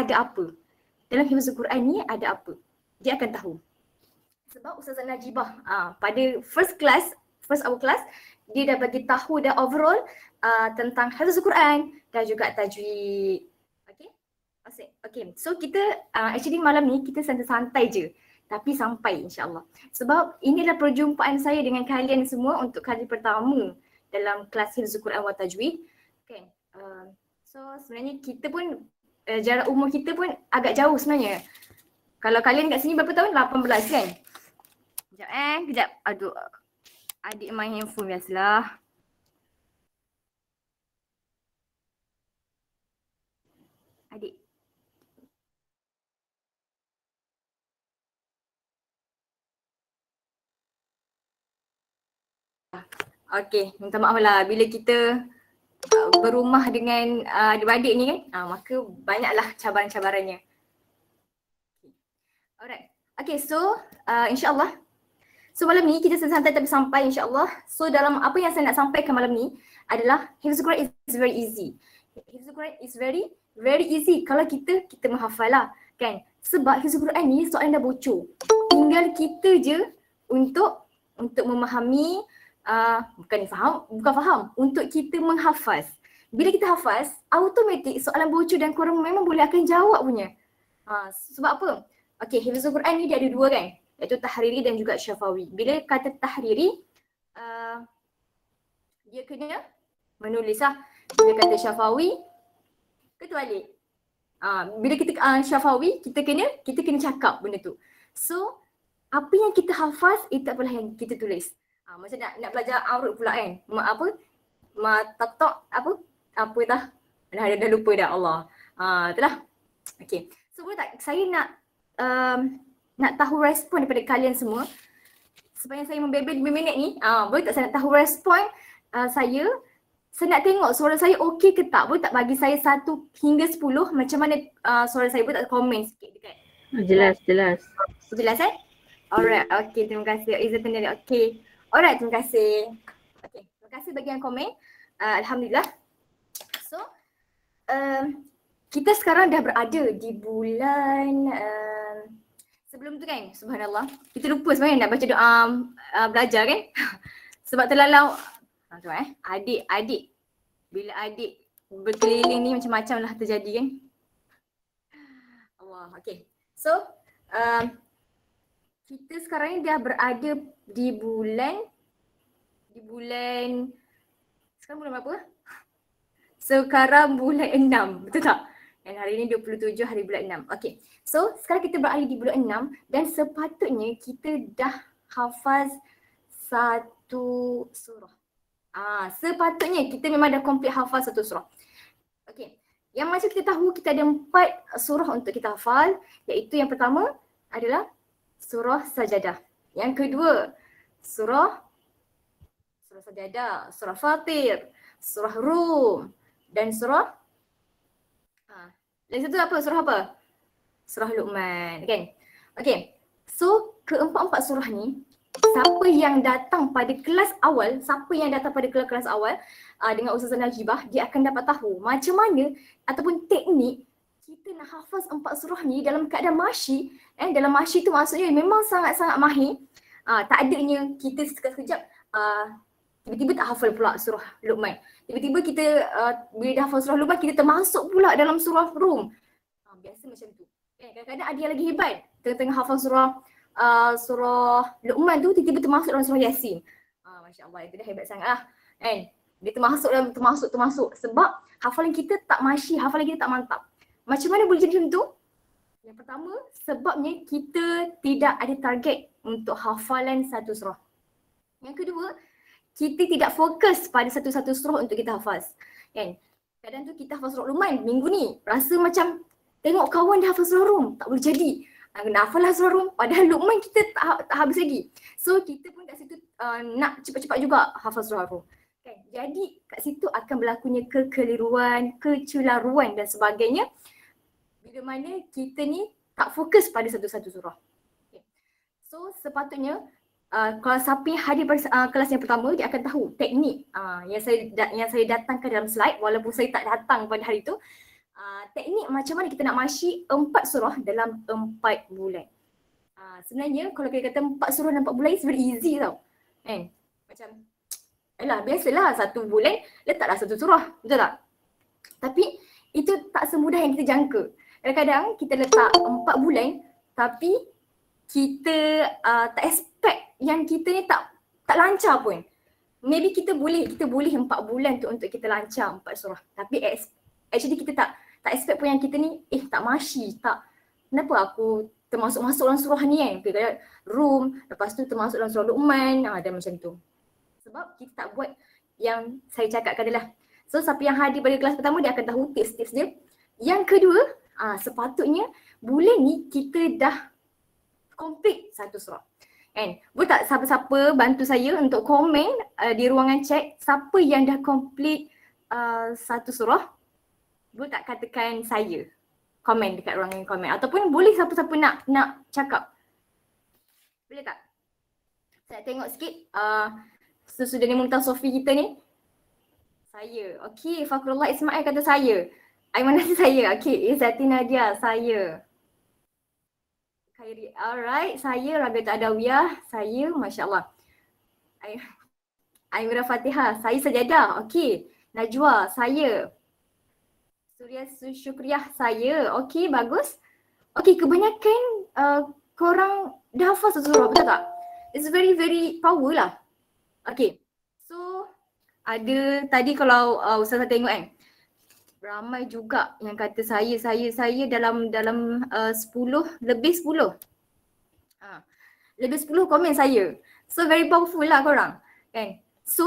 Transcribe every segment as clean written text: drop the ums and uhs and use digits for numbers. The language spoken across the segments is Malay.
ada apa. Dalam hifzul Quran ni ada apa. Dia akan tahu. Sebab Ustazah Najibah pada first hour class, dia dah bagi tahu dah overall tentang hifzul Quran dan juga tajwid. Okay. So kita actually malam ni kita santai-santai je. Tapi sampai insyaAllah. Sebab inilah perjumpaan saya dengan kalian semua untuk kali pertama dalam kelas hifzul Quran wa tajwid. Okay. So sebenarnya kita pun jarak umur kita pun agak jauh sebenarnya. Kalau kalian kat sini berapa tahun? 18 kan? Kejap. Aduh. Adik main handphone biasalah. Adik. Okay, minta maaf lah bila kita berumah dengan adik-beradik ni kan, maka banyaklah cabaran-cabarannya. Alright, okay, so insyaAllah, so malam ni kita santai tapi sampai insyaAllah. So dalam apa yang saya nak sampaikan malam ni adalah hifzul Quran is very easy. Hifzul Quran is very easy kalau kita menghafal lah kan. Sebab hifzul Quran ni soalan dah bocor. Tinggal kita je untuk memahami, bukan faham, untuk kita menghafaz. Bila kita hafaz, automatik soalan bocor dan korang memang boleh akan jawab punya. Sebab apa? Okay, hifzul Quran ni dia ada dua kan, iaitu tahriri dan juga syafawi. Bila kata tahriri, dia kena menulis lah. Bila kata syafawi, kita balik. Bila kita syafawi, kita kena cakap benda tu. So, apa yang kita hafaz, itu apalah yang kita tulis. Macam nak belajar arut pula kan. Apa dah? Dah lupa dah Allah. Itulah. Okay. So boleh tak saya nak tahu respon daripada kalian semua. Supaya saya membebel 5 minit ni. Boleh tak saya nak tahu respon saya. Saya nak tengok suara saya okey ke tak. Boleh tak bagi saya 1 hingga 10 macam mana suara saya. Boleh tak komen sikit dekat. Jelas. Jelas Alright, okay, terima kasih. Izzatul Nari, okay. Alright, terima kasih. Okay, terima kasih bagi yang komen. Alhamdulillah. So, kita sekarang dah berada di bulan, sebelum tu kan, subhanallah. Kita lupa sebenarnya nak baca doa belajar kan. Sebab terlalu, adik. Bila adik berkeliling ni macam-macam lah terjadi kan. Allah, okay. So, kita sekarang ni dah berada di bulan sekarang bulan berapa? Sekarang bulan 6, betul tak? Dan hari ni 27 hari bulan 6. Okay. So sekarang kita berada di bulan 6 dan sepatutnya kita dah hafaz 1 surah. Sepatutnya kita memang dah komplit hafaz 1 surah. Okay. Yang macam kita tahu kita ada 4 surah untuk kita hafal, iaitu yang pertama adalah surah Sajadah. Yang kedua, surah Sajadah, surah Fatir, surah Rum dan surah lagi satu apa? Surah apa? Surah Luqman, kan? Okay. So, keempat-empat surah ni, siapa yang datang pada kelas awal dengan Ustazah Najibah, dia akan dapat tahu macam mana ataupun teknik kita nak hafaz 4 surah ni dalam keadaan masyi. Dalam masyi tu maksudnya memang sangat-sangat mahir. Tak adanya kita sekejap tiba-tiba tak hafal pula surah Luqman. Tiba-tiba kita bila dah hafal surah Luqman, kita termasuk pula dalam surah Rum. Biasa macam tu. Kadang-kadang ada yang lagi hebat. Tengah-tengah hafal surah Luqman tu, tiba-tiba termasuk dalam surah Yasin. Masya Allah, itu dah hebat sangat lah. Dia termasuk. Sebab hafalan kita tak masyi, hafalan kita tak mantap. Macam mana boleh jadi macam tu? Yang pertama, sebabnya kita tidak ada target untuk hafalan 1 surah. Yang kedua, kita tidak fokus pada satu-satu surah untuk kita hafaz. Kan? Kadang tu kita hafaz surah Luqman minggu ni, rasa macam tengok kawan dah hafaz surah Rum, tak boleh jadi. Nak hafal surah Rum, padahal Luqman kita tak habis lagi. So kita pun kat situ nak cepat-cepat juga hafaz surah Rum. Kan? Jadi kat situ akan berlakunya kekeliruan, kecelaruan dan sebagainya. Bila mana kita ni tak fokus pada satu-satu surah. Okay. So sepatutnya kalau siapa yang hadir pada kelas yang pertama, dia akan tahu teknik yang saya datangkan dalam slide, walaupun saya tak datang pada hari itu. teknik macam mana kita nak masyi 4 surah dalam 4 bulan. Sebenarnya kalau kita kata 4 surah dalam 4 bulan it's very easy tau. Kan? Macam biasalah 1 bulan letaklah 1 surah, betul tak? Tapi itu tak semudah yang kita jangka. Kadang-kadang kita letak 4 bulan tapi kita tak expect yang kita ni tak lancar pun. Maybe kita boleh 4 bulan tu untuk kita lancar 4 surah. Tapi actually kita tak expect pun yang kita ni tak masyi, tak. Kenapa aku termasuk dalam surah ni kan? Kita Rum, lepas tu termasuk dalam surah Luqman, dan macam tu. Sebab kita tak buat yang saya cakapkan adalah. So siapa yang hadir pada kelas pertama dia akan tahu tips-tips dia. Yang kedua, sepatutnya bulan ni kita dah complete 1 surah. Kan? Boleh tak siapa-siapa bantu saya untuk komen di ruangan chat siapa yang dah complete 1 surah? Boleh tak katakan saya? Komen dekat ruangan komen. Ataupun boleh siapa-siapa nak cakap. Boleh tak? Saya tengok sikit sesudah ni Mumtaz Sofi kita ni. Saya. Okey, Fakrullah Ismail kata saya. Aiman Nasir saya. Okey, Izzati Nadia saya. Khairi, alright, saya Rabiat Adawiyah, saya masya-Allah. Aimira Fatihah, saya Sajadah. Okey. Najwa, saya. Surya Syukriyah, saya. Okey, bagus. Okey, kebanyakan korang dah hafal surah, betul tak? It's very very power lah. Okey. So ada tadi kalau Ustazah tengok kan, ramai juga yang kata saya dalam 10 lebih 10. Lebih 10 komen saya. So very powerful lah korang. Kan? So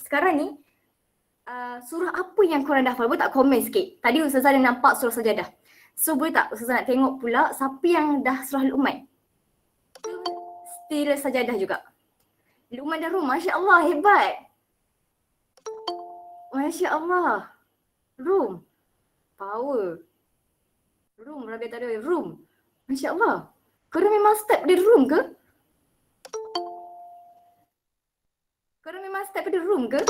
sekarang ni surah apa yang korang dah hafal? Boleh tak komen sikit? Tadi Ustazah dah nampak surah Sajadah. So boleh tak Ustazah nak tengok pula siapa yang dah surah Luqman? Still Sajadah juga. Luqman dah Rum, Masya Allah, hebat. Masya Allah. Rum. Power. Rum, Rabiat Adawiyah, Rum. Masya Allah. Korang memang step pada Rum ke? Korang memang step pada Rum ke?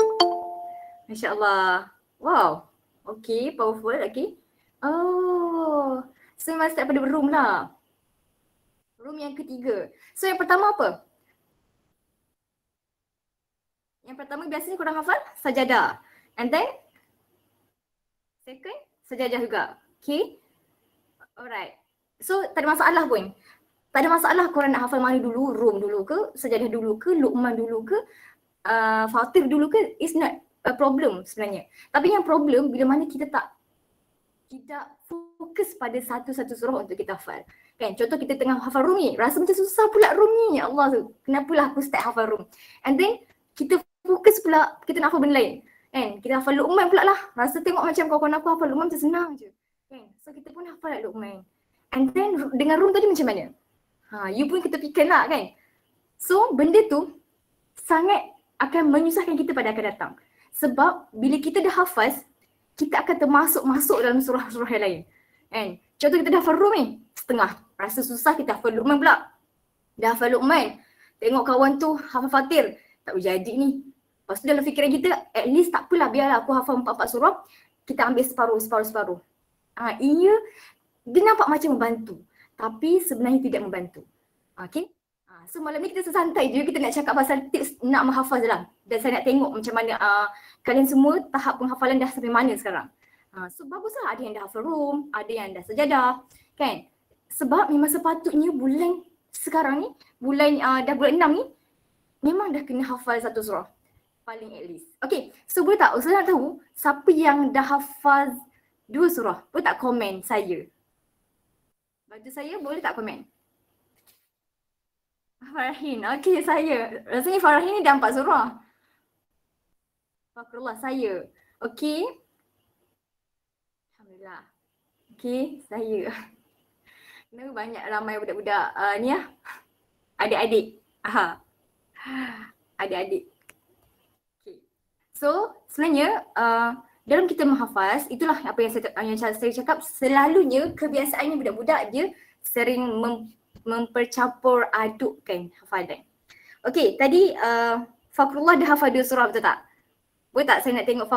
Masya Allah. Wow. Okay, powerful. Okay. Oh. So memang step pada Rum lah. Rum yang ketiga. So yang pertama apa? Yang pertama biasanya korang hafal Sajadah. And then second, Sajadah juga. Okay. Alright. So tak ada masalah pun. Tak ada masalah korang nak hafal mana dulu, Rum dulu ke, Sajadah dulu ke, Luqman dulu ke, Fatir dulu ke, it's not a problem sebenarnya. Tapi yang problem bila mana kita tidak fokus pada satu-satu surah untuk kita hafal. Kan, contoh kita tengah hafal Rum ni, rasa macam susah pula Rum ni. Ya Allah tu, kenapalah aku start hafal Rum. And then kita fokus pula, kita nak hafal benda lain. Kan, kita hafal Luqman pula lah. Rasa tengok macam kawan-kawan aku hafal Luqman macam senang je. Kan, so kita pun hafal Luqman. And then dengan Rum tadi macam mana? You pun kita fikir lah kan. So benda tu sangat akan menyusahkan kita pada akan datang. Sebab bila kita dah hafaz, kita akan termasuk dalam surah-surah yang lain. Kan? Contoh kita dah hafal Rum ni, setengah. Rasa susah kita hafal Luqman pula. Dah hafal Luqman, tengok kawan tu hafal Fatir. Tak boleh jadi ni. Lepas tu dalam fikiran kita, at least tak apalah, biarlah aku hafal 4 surah. Kita ambil separuh. Ia, dia nampak macam membantu. Tapi sebenarnya tidak membantu. Okay? So malam ni kita sesantai je, kita nak cakap pasal tips nak menghafaz je lah. Dan saya nak tengok macam mana kalian semua tahap penghafalan dah sampai mana sekarang. So baguslah, ada yang dah hafal Rum, ada yang dah Sajadah. Kan? Sebab memang sepatutnya bulan sekarang ni, dah bulan 6 ni, memang dah kena hafal 1 surah. Paling at least. Okay, so boleh tak Ustazah nak tahu siapa yang dah hafaz 2 surah? Boleh tak komen saya? Bantu saya, boleh tak komen? Farahin, okay saya. Rasanya Farahin ni dah 4 surah. Fakrullah saya. Okay. Alhamdulillah. Okay, saya. Kenapa banyak ramai budak-budak ni lah. Adik-adik. Adik-adik. Okay. So sebenarnya dalam kita menghafaz, itulah apa yang saya cakap, selalunya kebiasaannya budak-budak dia sering mempercampur adukkan hafalan. Okey, tadi Fakrullah dah hafal 2 surah, betul tak? Boleh tak saya nak tengok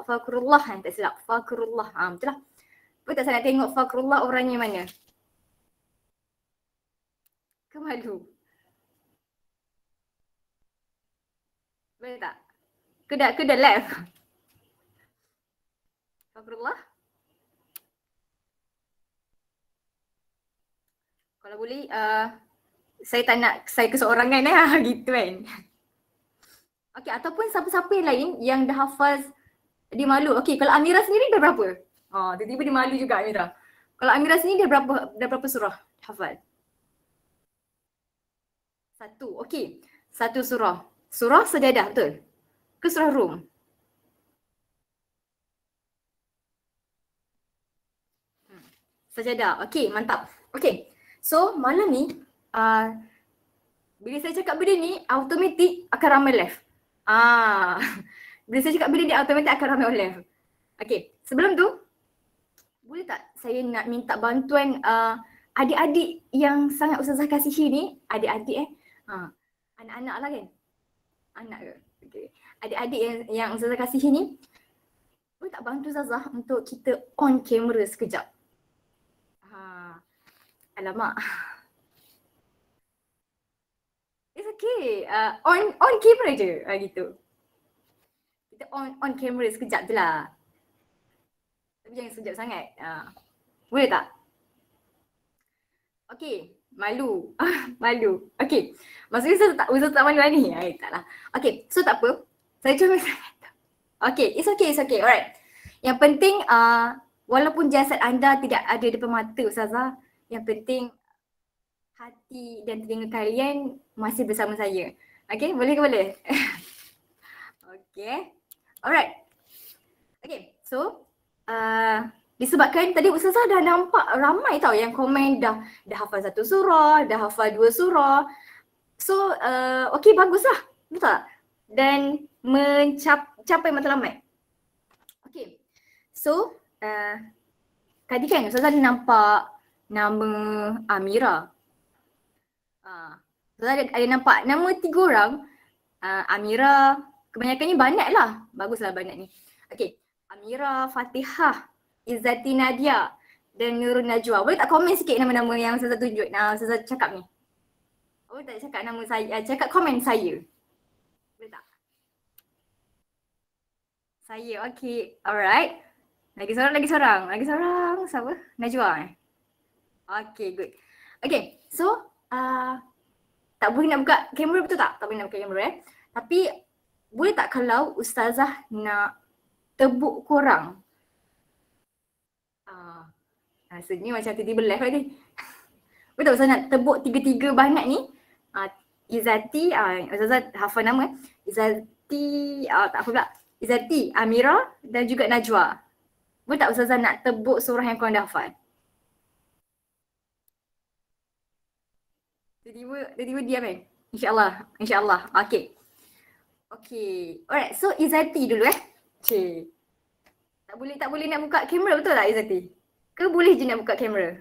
Fakrullah yang tak silap? Fakrullah, betul lah. tak saya nak tengok Fakrullah orangnya mana? Ke malu? Boleh tak? Ke dah left? Fakrullah? Kalau boleh, saya tak nak saya keseorangan gitu kan. Okey, ataupun siapa-siapa yang lain yang dah hafaz dia malu. Okey, kalau Amira sendiri dah berapa? Tiba-tiba dia malu juga Amira. Kalau Amira sendiri dah berapa surah hafal? Satu. Okey. Satu surah. Surah Sajadah, betul? Ke surah Rum? Sajadah. Okey, mantap. Okey. So, malam ni bila saya cakap benda ni, automatik akan ramai left. Bila saya cakap benda ni, automatik akan ramai left. Okey, sebelum tu, boleh tak saya nak minta bantuan adik-adik yang sangat Ustazah kasihi ni, adik-adik anak-anak lah kan? Anak ke? Okay. Adik-adik yang Ustazah kasihi ni, boleh tak bantu Ustazah untuk kita on kamera sekejap? Alamak. It's okay. On camera je gitu. Kita on camera sekejap je lah. Tapi jangan sekejap sangat. Boleh tak? Okay. Malu. Malu. Okay. Maksudnya Ustaz tak malu ni? Taklah. Okay. So tak apa. Saya cuma okay. It's okay. Alright. Yang penting walaupun jasad anda tidak ada depan mata Ustazah, yang penting hati dan telinga kalian masih bersama saya. Okay, boleh ke boleh? Okay. Alright. Okay, so disebabkan tadi Ustazah dah nampak ramai tau yang komen dah hafal satu surah, dah hafal dua surah. So, okay, baguslah. Betul tak? Dan mencapai matlamat. Okay. So, tadi kan Ustazah nampak nama Amira. Ustazah ada nampak nama 3 orang. Amira, kebanyakannya banyak lah. Baguslah banyak ni. Okay. Amira, Fatihah, Izzati Nadia dan Nurul Najwa. Boleh tak komen sikit nama-nama yang Ustazah tunjuk? Ustazah cakap ni. Boleh tak cakap nama saya, cakap komen saya? Boleh tak? Saya, okay. Alright. Lagi seorang. Siapa? Najwa. Okay, good. Okay, so tak boleh nak buka kamera, betul tak? Tak boleh nak buka kamera Tapi boleh tak kalau Ustazah nak tebuk korang? Rasanya macam tiba-tiba live tadi. Betul Ustazah nak tebuk 3 banyak ni. Izzati, Ustazah hafal nama. Izzati, tak apa pula. Izzati, Amira dan juga Najwa. Boleh tak Ustazah nak tebuk surah yang korang dah hafal? Tiba-tiba diam kan? InsyaAllah. Okay. Alright, so Izzati dulu Cik. Tak boleh nak buka kamera, betul tak Izzati? Ke boleh je nak buka kamera?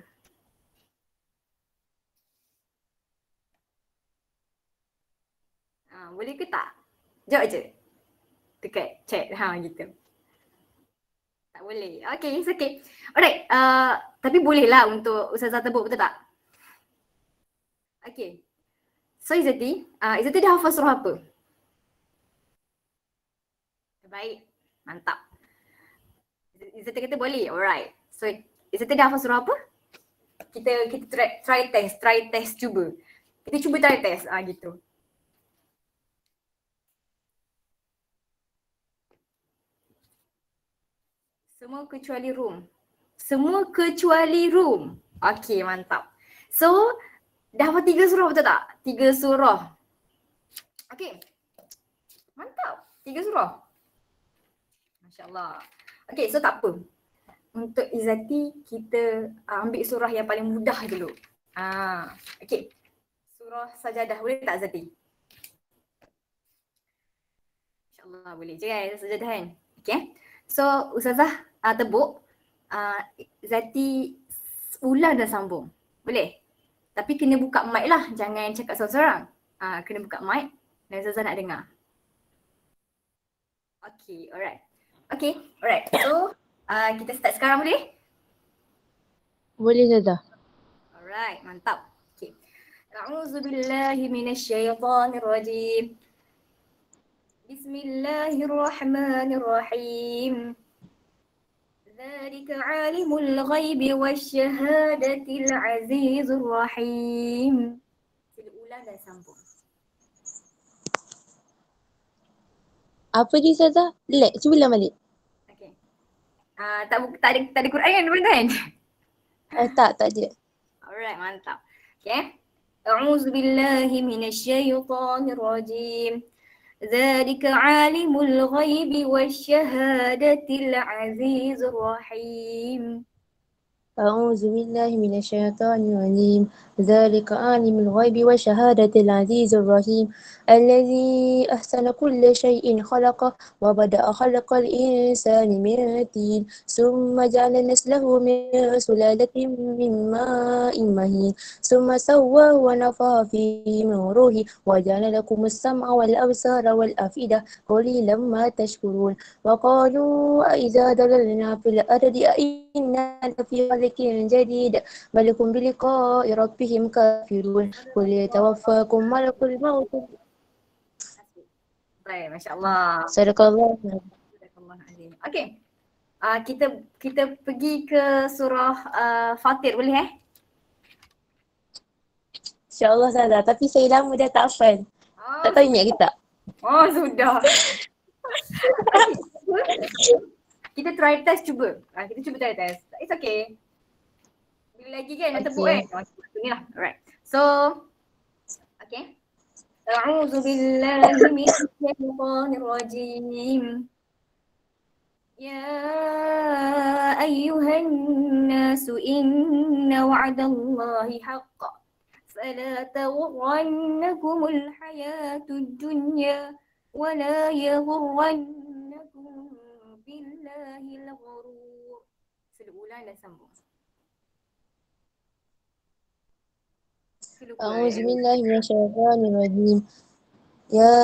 Boleh ke tak? Jawab je. Dekat chat, gitu. Tak boleh. Okay, it's okay. Alright, tapi boleh lah untuk Ustazah tebuk, betul tak? Okay. So Izzati dah hafal surah apa? Baik, mantap. Izzati kata boleh, alright. So Izzati dah hafal surah apa? Kita try test cuba. Kita cuba try test, gitu. Semua kecuali Rum. Okay, mantap. So, dah hafal 3 surah, betul tak? 3 surah. Okay. Mantap. 3 surah. Masya Allah. Okay, so tak apa. Untuk Izzati, kita ambil surah yang paling mudah dulu. Okay. Surah Sajadah. Boleh tak Izzati? Masya Allah, boleh je kan Sajadah kan? Okay. So, Ustazah tebuk. Izzati ulang dan sambung. Boleh? Tapi kena buka mic lah. Jangan cakap seorang-seorang. Kena buka mic dan Ustazah nak dengar. Okay, alright. So, kita start sekarang boleh? Boleh Ustazah. Alright, mantap. Okay. A'udzu billahi minasyaitonir rajim. Bismillahirrahmanirrahim. ذلك عالم الغيب والشهادة العزيز الرحيم. Sila ulang dan sambung. Apa dia Ustazah? Lag, cuba ulang balik. Okay. Tak ada Quran kan depan kan? Tak ada. Alright, mantap. Okay. أعوذ بالله من الشيطان الرجيم. ذلك عالم الغيب والشهادة العزيز الرحيم. أعوذ بالله من الشيطان الرجيم. ذلك عالم الغيب والشهادة العزيز الرحيم الذي أحسن كل شيء خلقه وبدأ خلق الإنسان من طين ثم جعل نسله من سلالة من ماء مهين ثم سواه ونفخ فيه من روحه وجعل لكم السمع والأبصار والأفئدة قليلا ما تشكرون وقالوا أإذا ضللنا في الأرض أإنا لفي خلق جديد بل هم بلقاء ربهم كافرون قل يتوفاكم ملك الموت. Baik, Masya Allah. Sadaqallah. Okay. Kita pergi ke surah Fatir boleh InsyaAllah Salah. Tapi saya lama dah tak hafal. Tak tahu ingat ke tak? Oh sudah. Kita try test cuba. Kita cuba try test. It's okay. Bila lagi kan nak tebuk kan? Macam lah. Alright. So, okay. أعوذ بالله من الشيطان الرجيم. يا أيها الناس إن وعد الله حق فلا تغرنكم الحياة الدنيا ولا يغرنكم بالله الغرور. Seluruh dah sambung. أعوذ بالله من الشيطان الرجيم. يا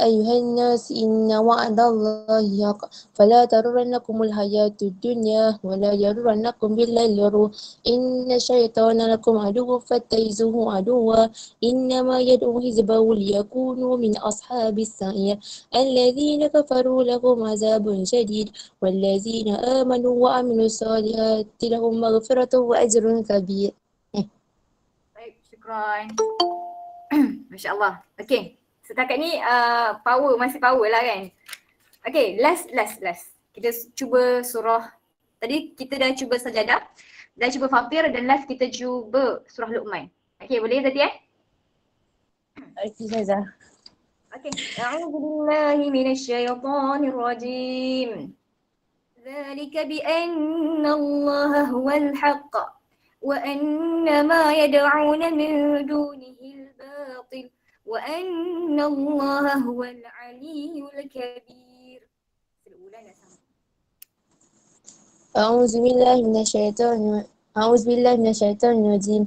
أيها الناس إن وعد الله حق فلا تغرنكم الحياة الدنيا ولا يغرنكم بالله الغرور إن الشيطان لكم عدو فاتخذوه عدوا إنما يدعو حزبه ليكونوا من أصحاب السعير الذين كفروا لهم عذاب شديد والذين آمنوا وعملوا الصالحات لهم مغفرة وأجر كبير. Baik, syukran. Masya Allah. Okay. Setakat ni masih power lah kan. Okay, last. Kita cuba surah, tadi kita dah cuba Sajadah, dah cuba Fatir dan last kita cuba surah Luqman. Okay, boleh tadi Okay, Zazah. Okay. A'udzu billahi minasyaitonir rajim. ذلك بأن الله هو الحق وأن ما يدعون من دونه الباطل وأن الله هو العلي الكبير. أعوذ بالله من الشيطان الرجيم.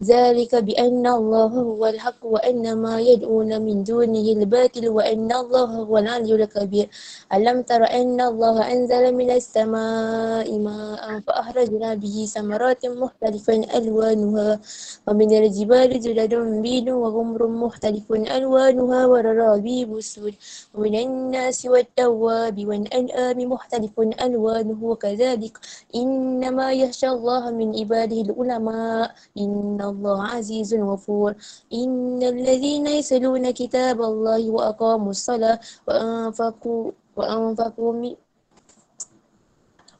ذلك بأن الله هو الحق وأن ما يدعون من دونه الباطل وأن الله هو العلي الكبير. ألم تر أن الله أنزل من السماء ماء فأخرجنا به ثمرات مختلفا ألوانها ومن الجبال جدد بيض وغمر مختلف ألوانها ورغابيب سود ومن الناس والدواب والأنعام مختلف ألوانه كذلك إنما يخشى الله من عباده العلماء إن الله عزيز غفور إن الذين يتلون كتاب الله وأقاموا الصلاة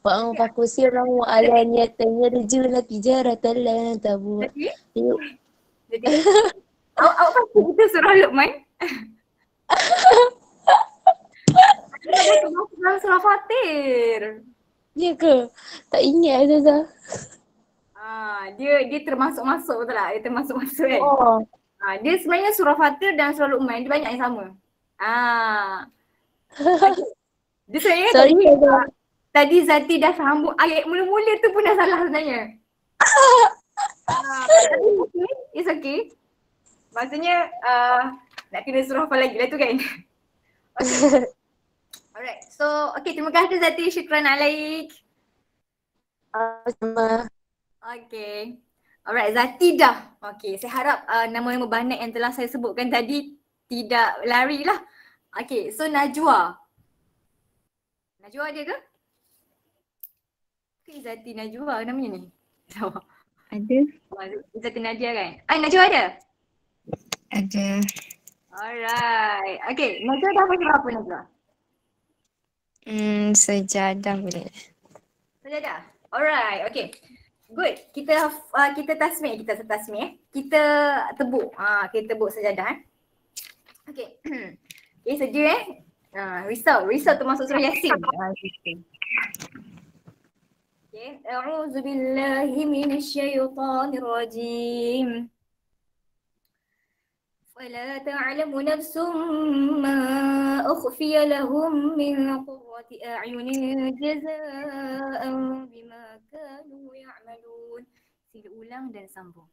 وأنفقوا سرا وعلانية يرجون تجارة لن تبور. Jadi awak pasti kita surah Luqman. Dalam surah Fatir. Ya ke? Tak ingat Zazah. Dia termasuk-masuk betul tak? Dia termasuk-masuk kan? Oh. Dia sebenarnya surah Fatir dan surah Luqman dia banyak yang sama. Dia sebenarnya tadi Zati dah sambung ayat mula-mula tu pun dah salah sebenarnya. It's okay. Maksudnya nak kena surah apa lagi lah tu kan? Okay. Alright, so okay, terima kasih Zati, syukran alaik. Sama. Okay. Alright, Zati dah. Okay, saya harap nama-nama banyak yang telah saya sebutkan tadi tidak lari lah. Okay, so Najwa. Najwa ada ke? Okay, Zati Najwa namanya ni. Ada. Zati Nadia kan? Najwa ada? Ada. Alright. Okay, Najwa dah baca berapa Najwa? Sejadah boleh. Sajadah. Alright, okay. Good. Kita tasmih, Kita tebuk. Kita tebuk sajadah Okay. Okay, sedia Risau termasuk surah Yasin. Okay. A'udzu billahi minasyaitonir rajim. ولا تعلم نفس ما أخفي لهم من قرة أعين جزاء بما كانوا يعملون. Sila ulang dan sambung.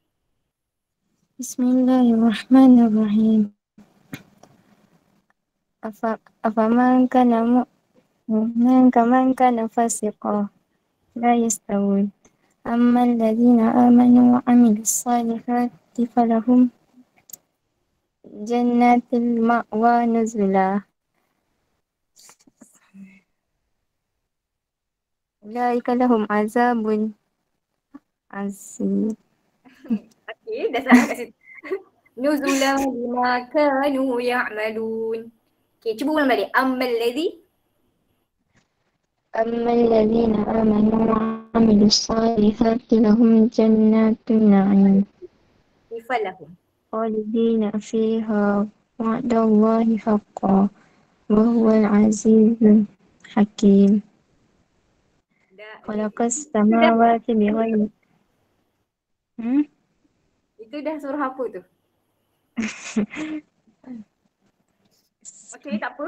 Bismillahirrahmanirrahim. Afaman kana mu'minan kaman kana fasiqa la yastawun. Amma alladhina amanu wa amilus salihati falahum jannatil ma'wa nuzula. Ulaika lahum azabun azim. Okay, dah salah kat situ. Nuzulan bima kanu ya'malun. Okay, cuba ulang balik. Ammal ladhi أما الذين آمنوا وعملوا الصالحات لهم جنات النعيم falahum. خالدين فيها وعد الله حقا وهو العزيز الحكيم خلق السماوات بغير Itu dah surah apa tu? Okay, tak apa.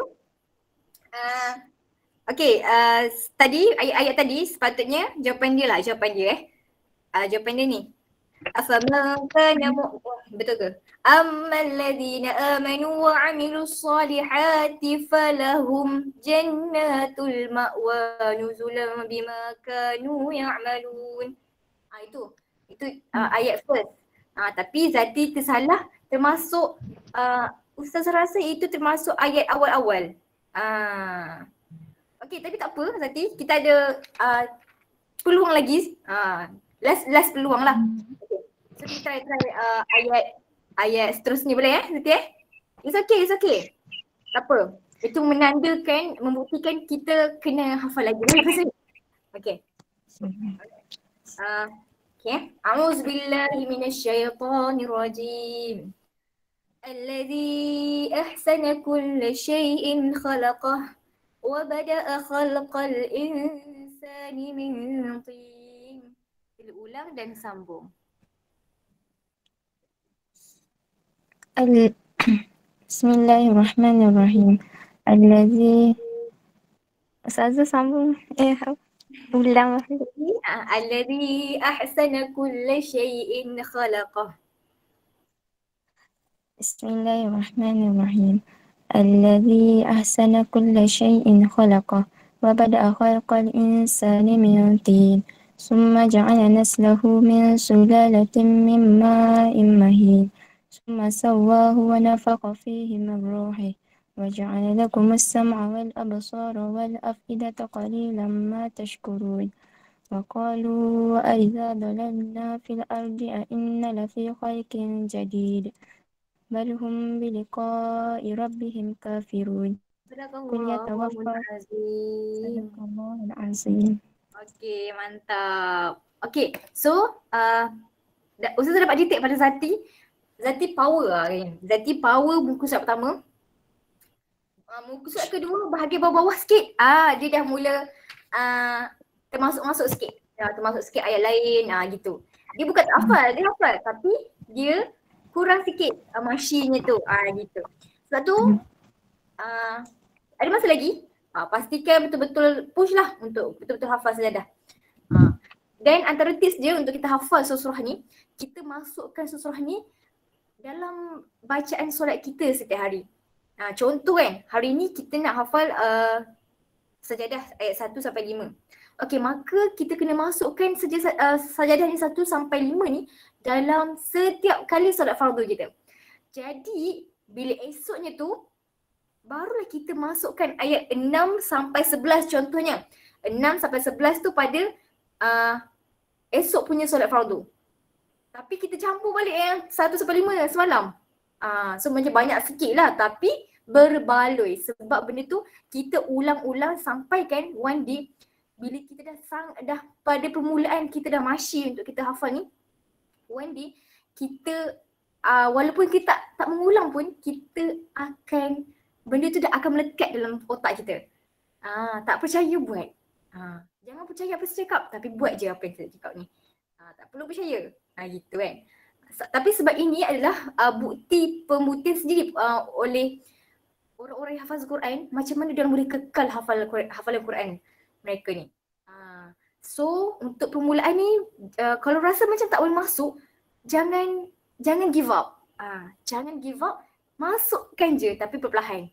Tadi ayat tadi sepatutnya jawapan dia. Jawapan dia ni. Afaman kana betul ke? Ammal ladzina amanu wa amilus salihati falahum jannatul ma'wa nuzulan bima kanu ya'malun. Itu ayat first. Tapi Zati tersalah termasuk Ustaz rasa itu termasuk ayat awal-awal. Okay, tapi tak apa Zati, kita ada peluang lagi. Last peluang lah. Okay. So kita try ayat seterusnya boleh Zati It's okay. Tak apa. Itu menandakan, membuktikan kita kena hafal lagi. Okay. Okay. A'udzu billahi minasyaitonir rajim. Alladzi ahsana kulla syai'in khalaqah wa bada'a khalqal insani min tin. Sila ulang dan sambung. Bismillahirrahmanirrahim. Alladzi Ustazah sambung. Ulang. Alladzi ahsana kulla syai'in khalaqah. Bismillahirrahmanirrahim. Alladzi ahsana kulla syai'in khalaqah wa bada'a khalqal insani min tin. Summa ja'ala naslahu min sulalatin min ma'in mahin. Summa sawwahu wa nafaqa fihi min ruhihi. Wa ja'ala lakum as-sam'a wal absara wal af'idata qalilan ma tashkurun. Wa qalu a idza dalalna fil ardi a inna lafi khalqin jadid. Bal hum bi liqa'i rabbihim kafirun. Qul yatawaffa Sadaqallahul azim. Okay, mantap. Okay, so Ustaz dapat detect pada Zati power lah kan. Zati power muka surat pertama. Muka surat kedua bahagian bawah-bawah sikit. Dia dah mula termasuk sikit. Termasuk sikit ayat lain gitu. Dia bukan tak hafal, dia hafal tapi dia kurang sikit masyinya tu. Gitu. Sebab tu ada masa lagi. Pastikan betul-betul push lah untuk betul-betul hafal sajadah. Dan antara tips dia untuk kita hafal surah ni, kita masukkan surah ni dalam bacaan solat kita setiap hari. Contoh kan, hari ni kita nak hafal sajadah ayat 1 sampai 5. Okey, maka kita kena masukkan sajadah ni 1 sampai 5 ni dalam setiap kali solat fardu kita. Jadi bila esoknya tu barulah kita masukkan ayat 6 sampai 11 contohnya. 6 sampai 11 tu pada esok punya solat fardu. Tapi kita campur balik yang 1 sampai 5 semalam. So macam banyak sikit lah tapi berbaloi sebab benda tu kita ulang-ulang sampai kan one day bila kita dah pada permulaan kita dah masyi untuk kita hafal ni, one day kita walaupun kita tak mengulang pun kita akan benda tu dah akan melekat dalam otak kita. Tak percaya buat. Jangan percaya apa saya cakap tapi buat je apa yang saya cakap ni. Tak perlu percaya. Gitu kan. Tapi sebab ini adalah bukti pembuktian sendiri oleh orang-orang yang hafaz Quran macam mana dia boleh kekal hafalan Quran mereka ni. So untuk permulaan ni kalau rasa macam tak boleh masuk, jangan give up. Jangan give up, masukkan je tapi perlahan.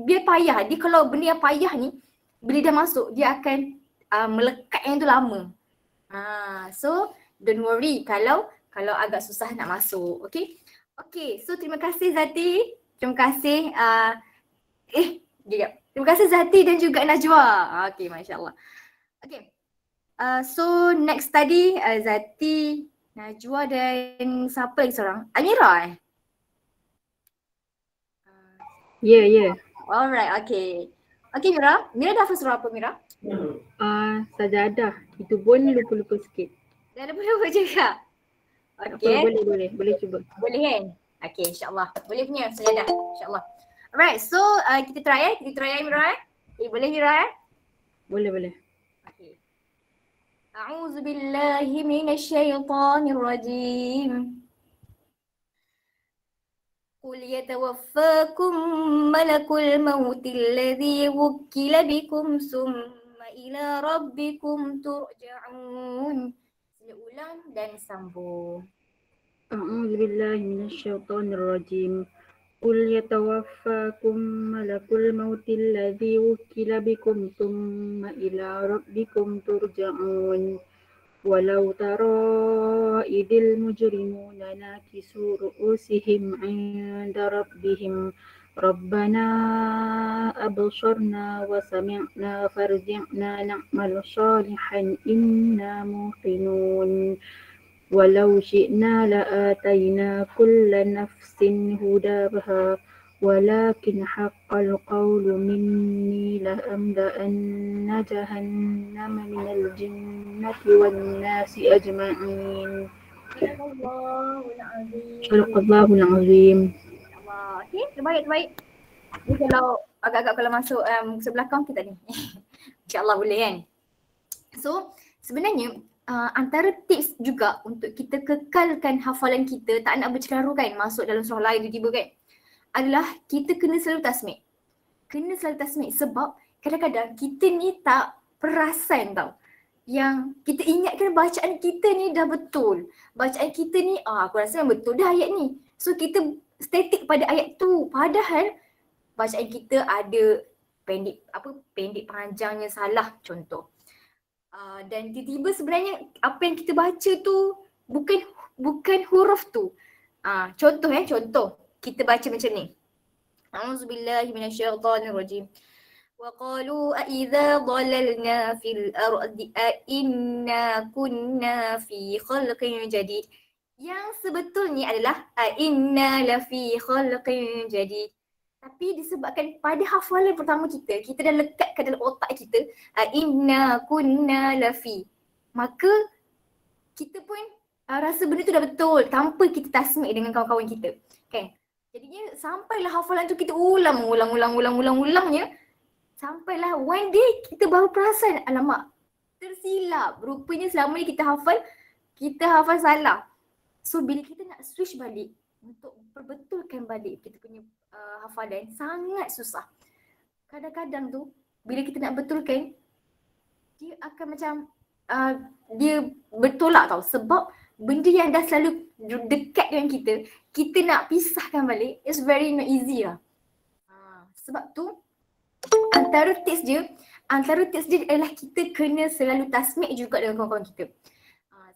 Biar payah. Dia kalau benda yang payah ni bila dia masuk dia akan melekat yang tu lama. So don't worry kalau agak susah nak masuk. Okay, so terima kasih Zati. Terima kasih terima kasih Zati dan juga Najwa. Okay, masya-Allah. Okay. So next tadi Zati, Najwa dan siapa lagi seorang? Amira Ya. Alright, okay. Okay Mira dah hafal surah apa Mira? Sajadah. Itu pun lupa-lupa sikit. Dah lupa juga? Okay. Boleh cuba. Boleh kan? Okay, insyaAllah. Boleh punya sajadah, insyaAllah. Alright, so kita try Mira. Boleh Mira? Boleh. Okay. A'udzu billahi minasyaitonir rajim. Qul yatawaffakum malakul mautil ladzi wukkila bikum summa ila rabbikum turja'un. Sila ulang dan sambung. A'udzu billahi minasyaitonir rajim. Qul yatawaffakum malakul mautil ladzi wukkila bikum thumma ila rabbikum turja'un. Walau tara idil mujrimuna nakisu ru'usihim 'inda rabbihim Rabbana absarna wa sami'na farji'na na'mal salihan inna muqinun. Walau syi'na la'atayna kulla nafsin hudabaha walakin haqqal qawlu minni la'amla'anna jahannama minal jinnati wan nasi ajma'in. Sadaqallahul azim. Okay, terbaik. Ni kalau agak-agak kalau masuk sebelakang kita ni. InsyaAllah boleh kan. So sebenarnya antara tips juga untuk kita kekalkan hafalan kita, tak nak bercerai kan masuk dalam surah lain tiba-tiba kan, adalah kita kena selalu tasmik. Sebab kadang-kadang kita ni tak perasan tau. Yang kita ingatkan bacaan kita ni dah betul. Bacaan kita ni aku rasa yang betul dah ayat ni. So kita statik pada ayat tu. Padahal bacaan kita ada pendek panjangnya salah contoh. Dan tiba-tiba sebenarnya apa yang kita baca tu bukan huruf tu. Contoh. Kita baca macam ni. A'udzubillahi minasyaitonirrajim. Wa qalu a idza dhalalna fil ardi a inna kunna fi khalqin jadid. Yang sebetulnya adalah a inna la fi khalqin jadid. Tapi disebabkan pada hafalan pertama kita dah lekatkan dalam otak kita inna kunna lafi. Maka kita pun rasa benda tu dah betul tanpa kita tasmik dengan kawan-kawan kita. Kan? Jadinya sampailah hafalan tu kita ulangnya. Sampailah one day kita baru perasan alamak tersilap. Rupanya selama ni kita hafal salah. So bila kita nak switch balik untuk perbetulkan balik kita punya hafalan sangat susah. Kadang-kadang tu bila kita nak betulkan dia akan macam dia bertolak tau sebab benda yang dah selalu dekat dengan kita nak pisahkan balik, it's very not easy lah. Sebab tu antara tips dia Antara tips dia adalah kita kena selalu tasmik juga dengan kawan-kawan kita.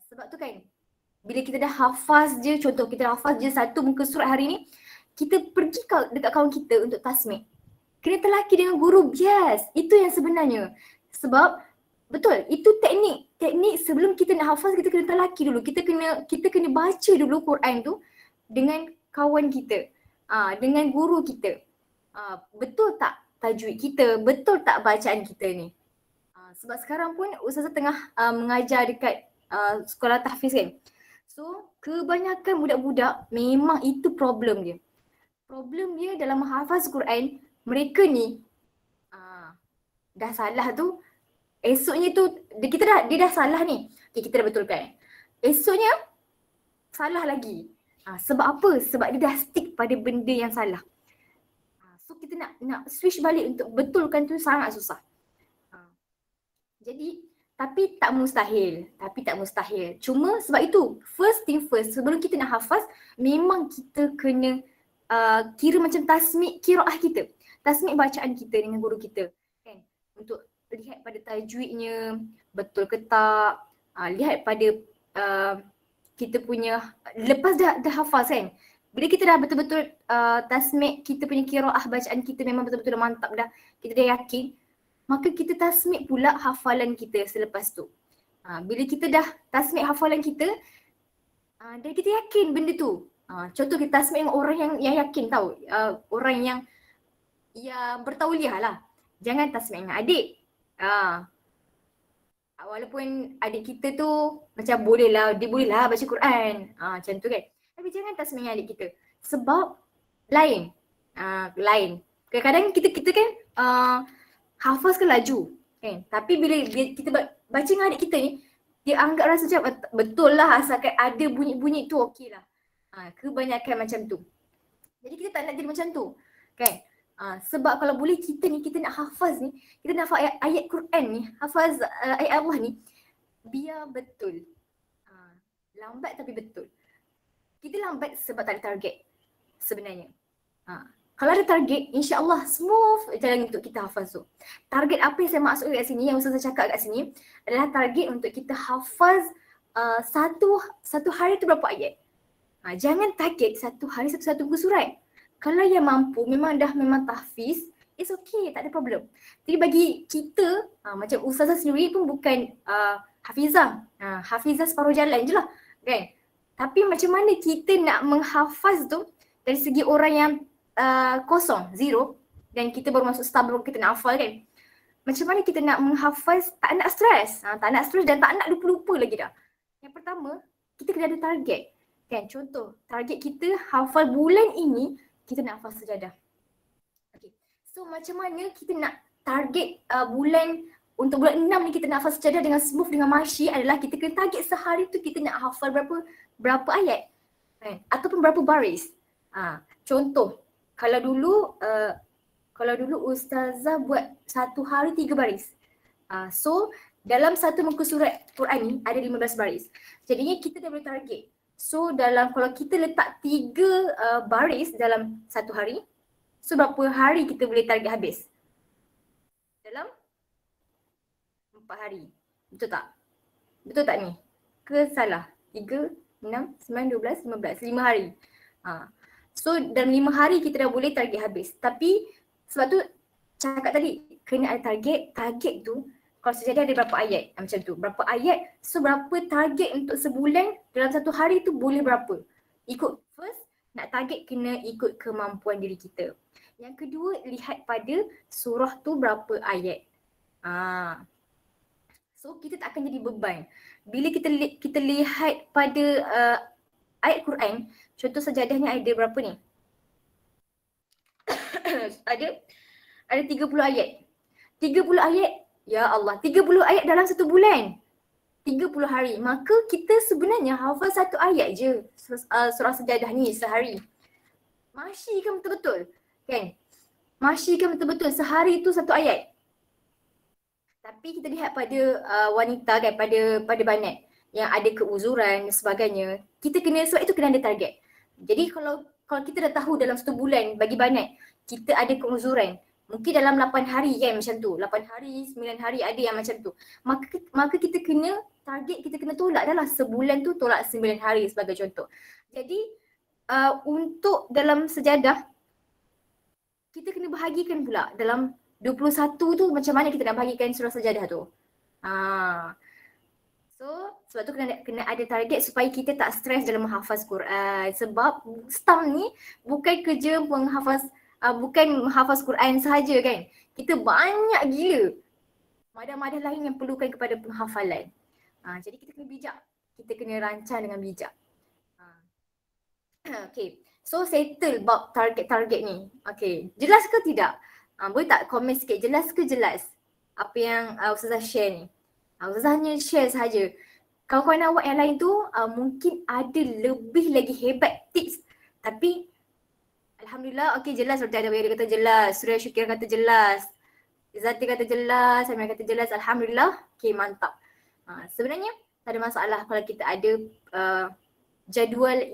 Sebab tu kan, bila kita dah hafaz je, contoh kita dah hafaz je satu muka surat hari ni, kita pergi dekat kawan kita untuk tasmik. Kena telaki dengan guru, yes, itu yang sebenarnya. Sebab betul, itu teknik sebelum kita nak hafaz kita kena telaki dulu. Kita kena baca dulu Quran tu dengan kawan kita, dengan guru kita. Betul tak tajwid kita, betul tak bacaan kita ni. Sebab sekarang pun Ustazah tengah mengajar dekat sekolah tahfiz kan. So kebanyakan budak-budak memang itu problem dia. Problem dia dalam menghafaz Quran, mereka ni dah salah tu, esoknya tu dia dah salah ni. Okay, kita dah betulkan. Esoknya salah lagi. Sebab apa? Sebab dia dah stick pada benda yang salah. So kita nak switch balik untuk betulkan tu sangat susah. Jadi tapi tak mustahil. Cuma sebab itu first thing first, sebelum kita nak hafaz memang kita kena kira macam tasmik qiraah kita. Tasmik bacaan kita dengan guru kita. Kan? Untuk lihat pada tajwidnya betul ke tak. Lihat pada kita punya lepas dah hafaz kan. Bila kita dah betul-betul tasmik kita punya qiraah bacaan kita memang betul-betul dah mantap dah, kita dah yakin, maka kita tasmik pula hafalan kita selepas tu. Bila kita dah tasmik hafalan kita, dan kita yakin benda tu. Contoh kita tasmik dengan orang yang yakin tahu, orang yang bertauliah lah. Jangan tasmik dengan adik. Walaupun adik kita tu macam dia boleh lah baca Quran. Macam tu kan. Tapi jangan tasmik dengan adik kita. Sebab lain. Kadang-kadang kita kan hafaz ke laju. Kan? Tapi bila kita baca dengan adik kita ni, dia anggap rasa macam betul lah asalkan ada bunyi-bunyi tu okey lah. Kebanyakan macam tu. Jadi kita tak nak jadi macam tu. Kan? Sebab kalau boleh kita nak hafaz ni, kita nak hafaz ayat Quran ni, hafaz ayat Allah ni, biar betul. Lambat tapi betul. Kita lambat sebab tak ada target sebenarnya. Kalau ada target, insya-Allah smooth jalan untuk kita hafaz tu. Target apa yang saya maksud kat sini, yang Ustazah cakap kat sini adalah target untuk kita hafaz satu hari tu berapa ayat. Jangan target satu hari satu buku surat. Kalau yang mampu memang tahfiz, it's okay, tak ada problem. Jadi bagi kita, macam Ustazah sendiri pun bukan hafizah. Hafizah separuh jalan je lah kan. Tapi macam mana kita nak menghafaz tu dari segi orang yang kosong, zero, dan kita baru masuk start baru kita nak hafal kan. Macam mana kita nak menghafaz, tak nak stres. Tak nak stres dan tak nak lupa-lupa lagi dah. Yang pertama, kita kena ada target. Kan, contoh, target kita hafal bulan ini, kita nak hafal sejadah. Okay. So macam mana kita nak target untuk bulan 6 ni kita nak hafal sejadah dengan smooth, dengan masyi adalah kita kena target sehari tu kita nak hafal berapa ayat. Kan? Ataupun berapa baris. Contoh, kalau dulu Ustazah buat satu hari 3 baris. So dalam satu muka surat Quran ni ada 15 baris. Jadinya kita dah boleh target. So kalau kita letak 3 baris dalam satu hari, so berapa hari kita boleh target habis? Dalam 4 hari. Betul tak? Betul tak ni? Ke salah? 3, 6, 9, 12, 15, 5 hari. So dalam 5 hari kita dah boleh target habis. Tapi sebab tu cakap tadi kena ada target. Target tu kalau sejadah ada berapa ayat macam tu. Berapa ayat, so berapa target untuk sebulan dalam satu hari tu boleh berapa. Ikut first, nak target kena ikut kemampuan diri kita. Yang kedua, lihat pada surah tu berapa ayat. So kita tak akan jadi beban. Bila kita lihat pada ayat Quran, contoh sejadah ni ada berapa ni? ada 30 ayat. 30 ayat, ya Allah, 30 ayat dalam satu bulan. 30 hari. Maka kita sebenarnya hafal satu ayat je surah sejadah ni sehari. Masyi kan betul-betul? Kan? Masyi kan betul-betul sehari tu satu ayat. Tapi kita lihat pada wanita kan, pada banat yang ada keuzuran dan sebagainya, sebab itu kena ada target. Jadi kalau kita dah tahu dalam satu bulan bagi banat kita ada keuzuran, Mungkin dalam 8 hari kan macam tu. 8 hari, 9 hari ada yang macam tu. Maka kita kena target, kita kena tolak dah lah. Sebulan tu tolak 9 hari sebagai contoh. Jadi untuk dalam sejadah kita kena bahagikan pula dalam 21 tu macam mana kita nak bahagikan surah sejadah tu. So sebab tu kena ada target supaya kita tak stres dalam menghafaz Quran. Sebab STAM ni bukan kerja bukan menghafaz Quran sahaja kan. Kita banyak gila madah-madah lain yang perlukan kepada penghafalan. Jadi kita kena bijak. Kita kena rancang dengan bijak. Okay. So settle bab target-target ni. Okay. Jelas ke tidak? Boleh tak komen sikit? Jelas ke jelas? Apa yang Ustazah share ni? Ustazah hanya share sahaja. Kawan-kawan awak yang lain tu mungkin ada lebih lagi hebat tips. Tapi Alhamdulillah, okay jelas. Seperti ada yang kata jelas. Surya Syukir kata jelas. Izzati kata jelas. Samia kata jelas. Alhamdulillah. Okay, mantap. Sebenarnya tak ada masalah kalau kita ada jadual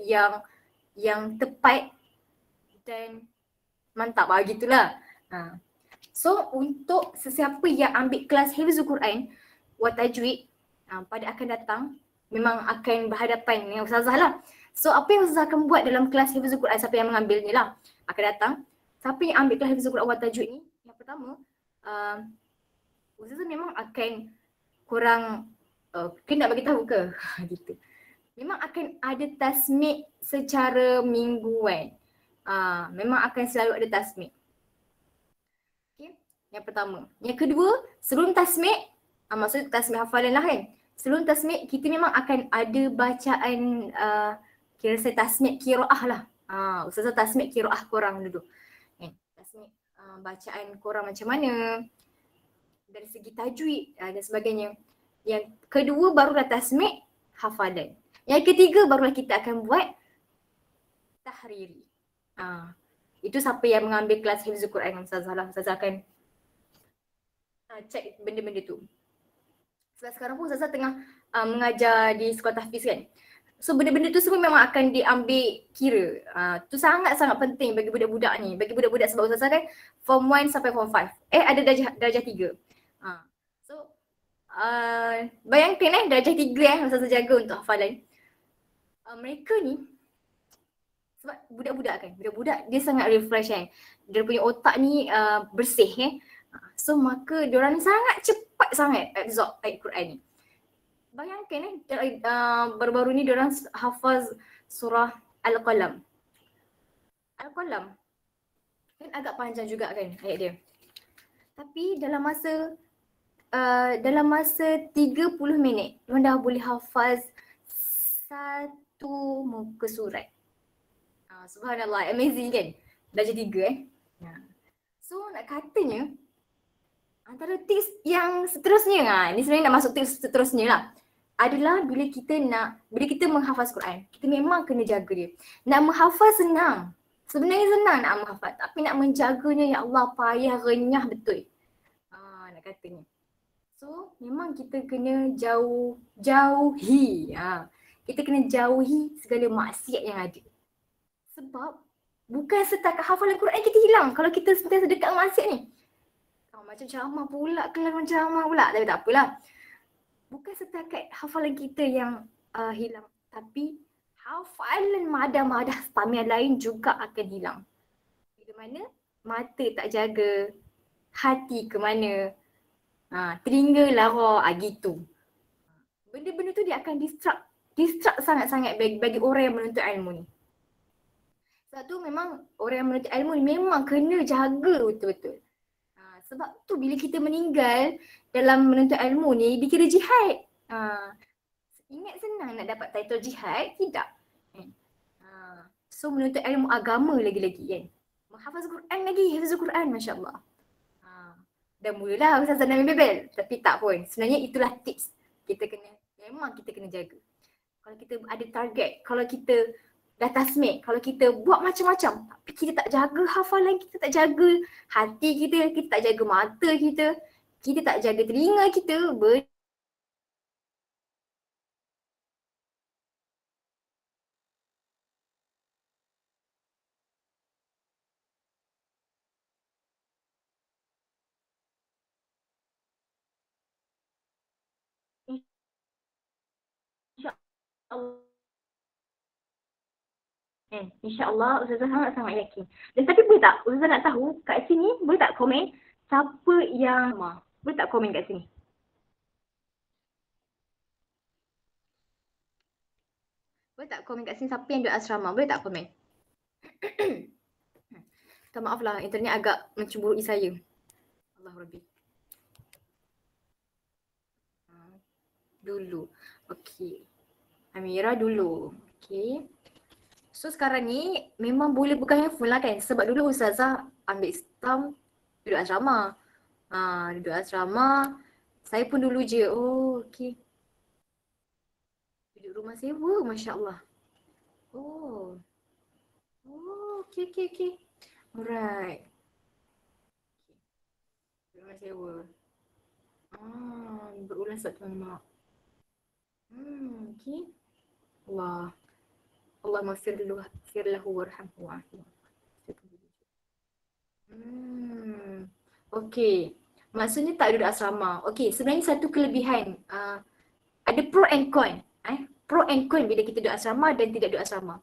yang tepat dan mantap gitulah. So untuk sesiapa yang ambil kelas Hifzul Quran wa tajwid pada akan datang memang akan berhadapan dengan Ustazah lah. So apa yang Ustazah akan buat dalam kelas Hifzul Quran, siapa yang mengambil ni lah akan datang. Siapa yang ambil kelas Hifzul Quran wa tajwid ni, yang pertama Ustazah memang akan korang kena bagi tahu ke gitu. Memang akan ada tasmik secara mingguan. Memang akan selalu ada tasmik. Okay, yang pertama. Yang kedua, sebelum tasmik, maksud tasmik hafalan lah kan. Sebelum tasmik, kita memang akan ada bacaan, kira saya tasmik qiraah lah. Ustazah tasmik qiraah korang dulu. Tasmik bacaan korang macam mana, dari segi tajwid dan sebagainya. Yang kedua barulah tasmik hafalan. Yang ketiga barulah kita akan buat tahriri. Itu siapa yang mengambil kelas Hifzul Quran dengan Ustazah lah. Ustazah akan cek benda-benda tu. Sebab sekarang pun Ustazah tengah mengajar di sekolah tahfiz kan. So benda-benda tu semua memang akan diambil kira. Tu sangat-sangat penting bagi budak-budak ni. Bagi budak-budak sebab Ustazah kan form 1 sampai form 5. Ada darjah 3. So bayangkan darjah 3 Ustazah jaga untuk hafalan. Mereka ni sebab budak-budak kan, budak-budak dia sangat refresh kan. Dia punya otak ni bersih kan. So maka diorang ni sangat cepat sangat absorb ayat Quran ni. Bayangkan baru-baru ni diorang hafaz surah Al-Qalam. Al-Qalam kan agak panjang juga kan ayat dia. Tapi dalam masa 30 minit diorang dah boleh hafaz satu muka surat. Subhanallah, amazing kan? Darjah 3 So nak katanya antara tips yang seterusnya, ni sebenarnya nak masuk tips seterusnya lah, adalah bila kita menghafaz Quran, kita memang kena jaga dia. Nak menghafaz senang. Sebenarnya senang nak menghafaz, tapi nak menjaganya ya Allah payah renyah betul. Nak katanya. So memang kita kena jauhi. Kita kena jauhi segala maksiat yang ada. Sebab bukan setakat hafalan Quran kita hilang kalau kita sentiasa dekat dengan maksiat ni. Macam ceramah pula, kelas macam ceramah pula. Tapi tak apalah. Bukan setakat hafalan kita yang hilang. Tapi hafalan madah-madah stamina lain juga akan hilang. Bila mana mata tak jaga, hati ke mana, telinga lara, gitu. Benda-benda tu dia akan distract sangat-sangat bagi orang yang menuntut ilmu ni. Sebab tu memang orang yang menuntut ilmu ni memang kena jaga betul-betul. Sebab tu bila kita meninggal dalam menuntut ilmu ni dikira jihad. Ingat senang nak dapat title jihad? Tidak. So menuntut ilmu agama lagi-lagi kan. Menghafaz Quran lagi, hafaz Quran, Masya Allah. Dah mulalah Ustazah nak bebel. Tapi tak pun. Sebenarnya itulah tips. Memang kita kena jaga. Kalau kita ada target, kalau kita dah tasmik, kalau kita buat macam-macam tapi kita tak jaga hafalan, kita tak jaga hati kita tak jaga mata kita tak jaga telinga kita, InsyaAllah Ustazah sangat-sangat yakin. Dan tapi boleh tak Ustazah nak tahu kat sini, boleh tak komen siapa yang boleh tak komen kat sini? Boleh tak komen kat sini siapa yang duduk asrama? Boleh tak komen? Minta maaf lah, internet agak mencemburui saya. Allah Rabbi. Dulu. Okey. Amira dulu. Okey. So sekarang ni memang boleh pegang handphone lah kan. Sebab dulu Ustazah ambil stam duduk asrama. Duduk asrama. Saya pun dulu je. Oh okey. Duduk rumah sewa, Masya Allah. Oh. Oh okey okey okey. Alright. Duduk rumah sewa. Berulang sebab tuan mak. Okey. Allah. Allahumma firlahu warhamhu wa'afu. Okey. Maksudnya tak duduk asrama. Okey, sebenarnya satu kelebihan. Ada pro and con. Pro and con bila kita duduk asrama dan tidak duduk asrama.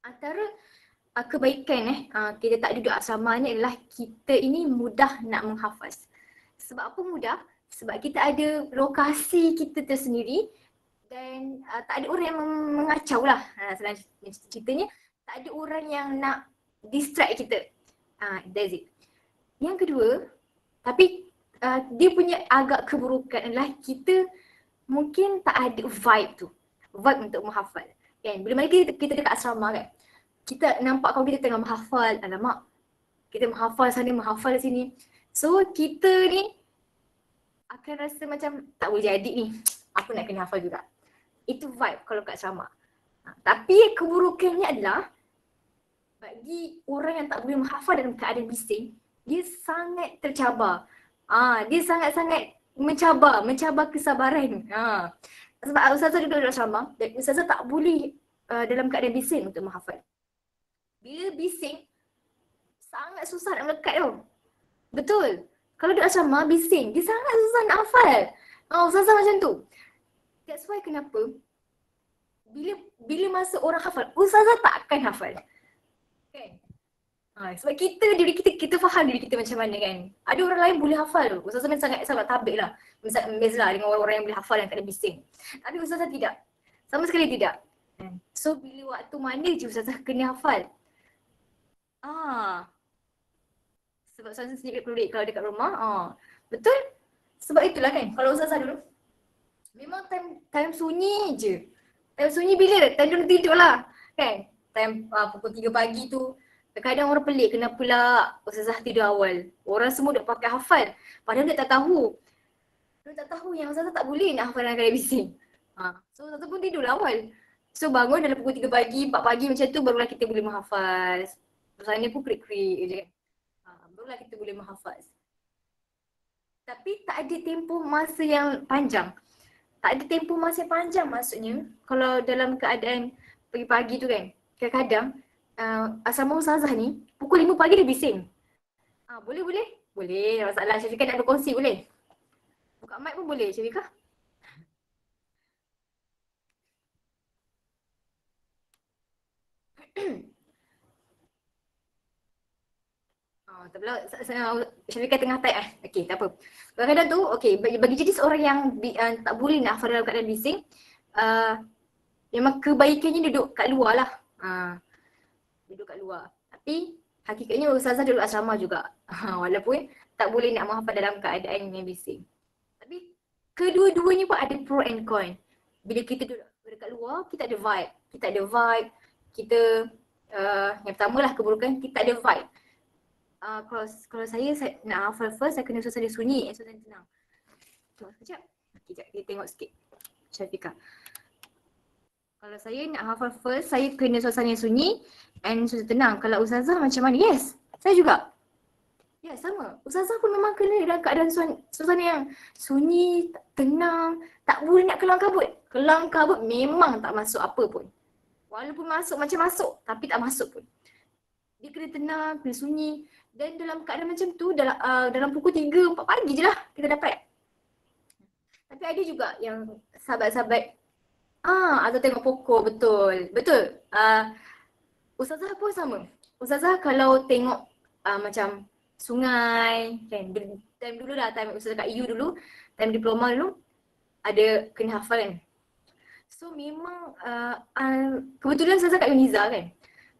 Antara kebaikan kita tak duduk asrama ni adalah kita ini mudah nak menghafaz. Sebab apa mudah? Sebab kita ada lokasi kita tersendiri dan tak ada orang yang mengacau lah. Sebenarnya ceritanya tak ada orang yang nak distract kita. That's it. Yang kedua, tapi dia punya agak keburukan adalah kita mungkin tak ada vibe tu. Vibe untuk menghafal. Kan? Bila mana kita dekat asrama kan, kita nampak kawan kita tengah menghafal, alamak, kita menghafal sana, menghafal sini. So kita ni akan rasa macam tak boleh jadi ni, aku nak kena hafal juga. Itu vibe kalau kat asrama. Tapi keburukannya adalah bagi orang yang tak boleh menghafal dalam keadaan bising, dia sangat tercabar. Dia sangat-sangat mencabar kesabaran. Sebab Ustazah duduk dalam asrama dan Ustazah tak boleh dalam keadaan bising untuk menghafal. Bila bising, sangat susah nak melekat tau. Betul. Kalau duduk asrama bising, dia sangat susah nak hafal. Ustazah macam tu. That's why kenapa bila masa orang hafal, Ustazah tak akan hafal. Kan? Sebab kita faham diri kita macam mana kan. Ada orang lain boleh hafal tu. Ustazah memang sangat tabik lah. Beza lah dengan orang-orang yang boleh hafal yang tak ada bising. Tapi Ustazah tidak. Sama sekali tidak. So bila waktu mana je Ustazah kena hafal? Sebab Ustazah sendiri pelik kalau dekat rumah. Betul? Sebab itulah kan, kalau Ustazah dulu memang time sunyi je. Time sunyi bila? Time dulu tidur lah. Kan? Time pukul 3 pagi tu. Kadang orang pelik kenapa pula Ustazah tidur awal. Orang semua dah pakai hafal. Padahal dia tak tahu. Dia tak tahu yang Ustazah tak boleh nak hafal dalam keadaan bising. So Ustazah pun tidur awal. So bangun dalam pukul 3 pagi, 4 pagi macam tu barulah kita boleh menghafal. Sana pun krik-krik je. Barulah kita boleh menghafaz. Tapi tak ada tempoh masa yang panjang. Tak ada tempoh masa yang panjang maksudnya. Kalau dalam keadaan pagi-pagi tu kan, kadang-kadang asrama Ustazah ni pukul 5 pagi dah bising. Boleh? Boleh, tak masalah. Syafiqah nak berkongsi boleh? Buka mic pun boleh Syafiqah. Tak pula Syafiqah tengah type Okey, tak apa. Kadang-kadang tu, bagi jadi seorang yang tak boleh nak hafal dalam keadaan bising, memang kebaikannya duduk kat luar lah. Duduk kat luar. Tapi hakikatnya Ustazah duduk asrama juga. Walaupun tak boleh nak menghafal dalam keadaan yang bising. Tapi kedua-duanya pun ada pro and con. Bila kita duduk dekat luar, kita ada vibe. Kita yang pertama lah keburukan, kita ada vibe. Kalau saya nak hafal first, saya kena suasana sunyi, suasana tenang. Tunggu sekejap. Sekejap, kita tengok sikit Syafiqah. Kalau saya nak hafal first, saya kena suasana sunyi and suasana tenang. Kalau Ustazah macam mana? Yes, saya juga. Ya, sama. Ustazah pun memang kena dalam keadaan suasana yang sunyi, tenang. Tak boleh nak kelang kabut. Kelang kabut memang tak masuk apa pun. Walaupun masuk macam masuk, tapi tak masuk pun. Dia kena tenang, kena sunyi. Dan dalam keadaan macam tu, dalam pukul 3, 4 pagi je lah kita dapat. Tapi ada juga yang sahabat-sahabat Atau tengok pokok, betul. Betul. Ustazah pun sama. Ustazah kalau tengok macam sungai kan, time dulu lah, time Ustazah kat EU dulu, time diploma dulu, ada kena hafal kan. So memang kebetulan Ustazah kat Uniza kan.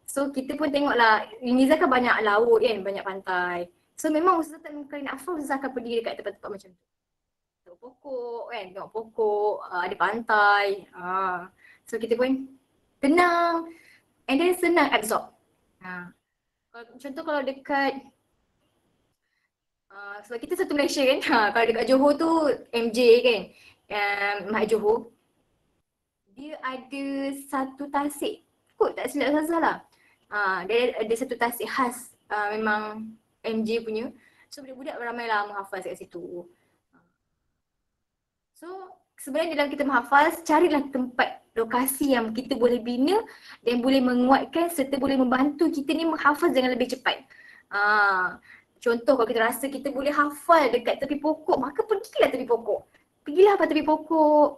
So kita pun tengoklah, Uniza kan banyak laut kan, banyak pantai. So memang Ustazah tak kali nak hafal, Ustazah akan pergi dekat tempat-tempat macam tu. Tengok pokok kan, tengok pokok, ada pantai. So kita pun tenang and then senang absorb. Contoh kalau dekat sebab kita satu Malaysia kan, kalau dekat Johor tu MJ kan, Mahat Johor, dia ada satu tasik kot, tak silap Ustazah lah. Dia ada satu tasik khas memang MJ punya. So budak-budak ramai lah menghafaz kat situ. So sebenarnya dalam kita menghafaz, carilah tempat lokasi yang kita boleh bina dan boleh menguatkan serta boleh membantu kita ni menghafaz dengan lebih cepat. Contoh kalau kita rasa kita boleh hafal dekat tepi pokok, maka pergilah tepi pokok. Pergilah pada tepi pokok.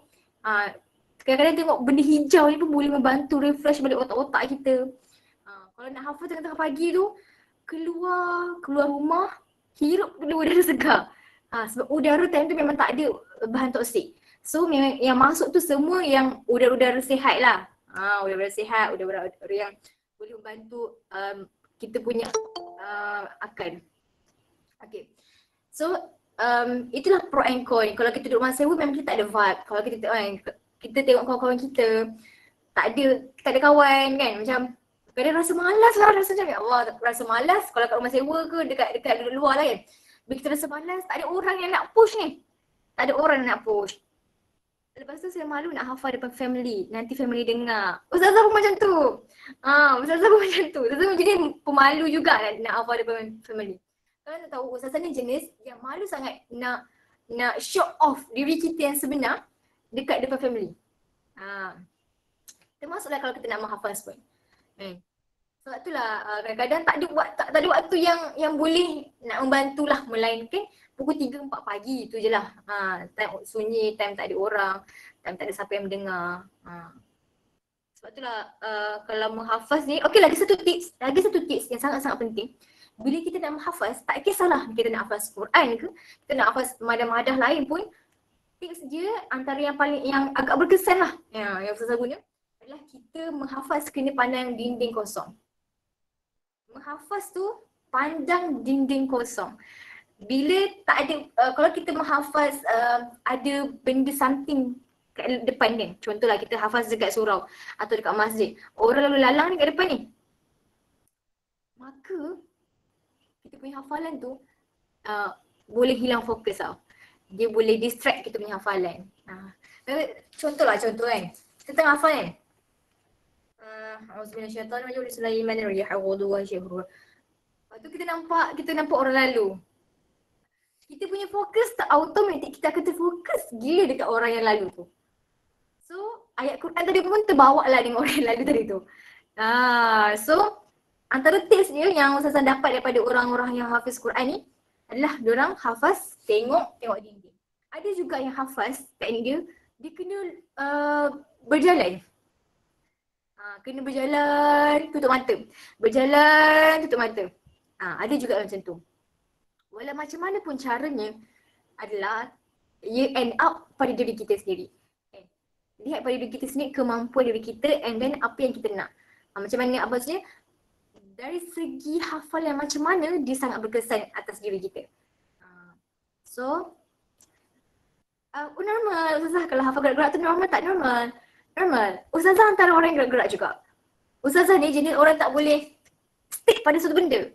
Kadang-kadang tengok benda hijau ni pun boleh membantu refresh balik otak-otak kita. Kalau nak hafal tengah-tengah pagi tu, keluar rumah, hirup udara segar. Sebab udara time tu memang tak ada bahan toksik. So yang masuk tu semua yang udara-udara sihat lah. Udara-udara sihat, udara-udara yang boleh membantu kita punya akal. Okay. So itulah pro and con. Kalau kita duduk rumah sewa memang kita tak ada vibe. Kalau kita tengok kawan-kawan kita tak ada kawan kan, macam kadang rasa malas lah, rasa macam ya Allah, rasa malas kalau kat rumah sewa ke dekat luar lah kan. Bila kita rasa malas, tak ada orang yang nak push ni. Tak ada orang yang nak push. Lepas tu saya malu nak hafal depan family. Nanti family dengar. Ustazah pun macam tu. Ustazah pun macam tu. Ustazah pun jadi pemalu juga nak hafal depan family. Kalian tak tahu, Ustazah ni jenis yang malu sangat nak show off diri kita yang sebenar dekat depan family. Termasuklah kalau kita nak menghafaz pun. Sebab itulah kadang-kadang tak ada waktu yang boleh nak membantulah, melainkan pukul 3-4 pagi tu je lah. Time sunyi, time tak ada orang, time tak ada siapa yang mendengar. Sebab itulah kalau menghafaz ni, okey lagi satu tips yang sangat-sangat penting. Bila kita nak menghafaz, tak kisahlah kita nak hafaz Quran ke, kita nak hafaz madah-madah lain pun, tips dia antara yang agak berkesan lah yang Ustazah guna adalah kita menghafaz kena pandang dinding kosong. Menghafaz tu pandang dinding kosong. Bila tak ada, kalau kita menghafaz ada benda something kat depan kan, contohlah kita hafaz dekat surau atau dekat masjid, orang lalu lalang ni kat depan ni, maka kita punya hafalan tu boleh hilang fokus tau. Dia boleh distract kita punya hafalan. Contoh kan, kita tengah hafal kan, Auzubillahiminasyaitanirrajim, Bismillahirrahmanirrahim, Hawwaduwa syahru. Lepas tu kita nampak orang lalu. Kita punya fokus tak automatik, kita akan terfokus gila dekat orang yang lalu tu. So ayat Quran tadi pun terbawa lah dengan orang yang lalu tadi tu. So antara tips dia yang Ustazah dapat daripada orang-orang yang hafiz Quran ni adalah diorang hafaz tengok dinding. Ada juga yang hafaz, teknik dia kena berjalan. Kena berjalan tutup mata. Berjalan tutup mata. Ada juga macam tu. Walau macam mana pun caranya adalah you end up pada diri kita sendiri. Lihat pada diri kita sendiri, kemampuan diri kita and then apa yang kita nak. Macam mana, apa maksudnya? Dari segi hafalan macam mana dia sangat berkesan atas diri kita. So normal Ustazah kalau hafal gerak-gerak tu normal tak normal? Normal. Ustazah antara orang yang gerak-gerak juga. Ustazah ni jenis orang tak boleh stick pada satu benda.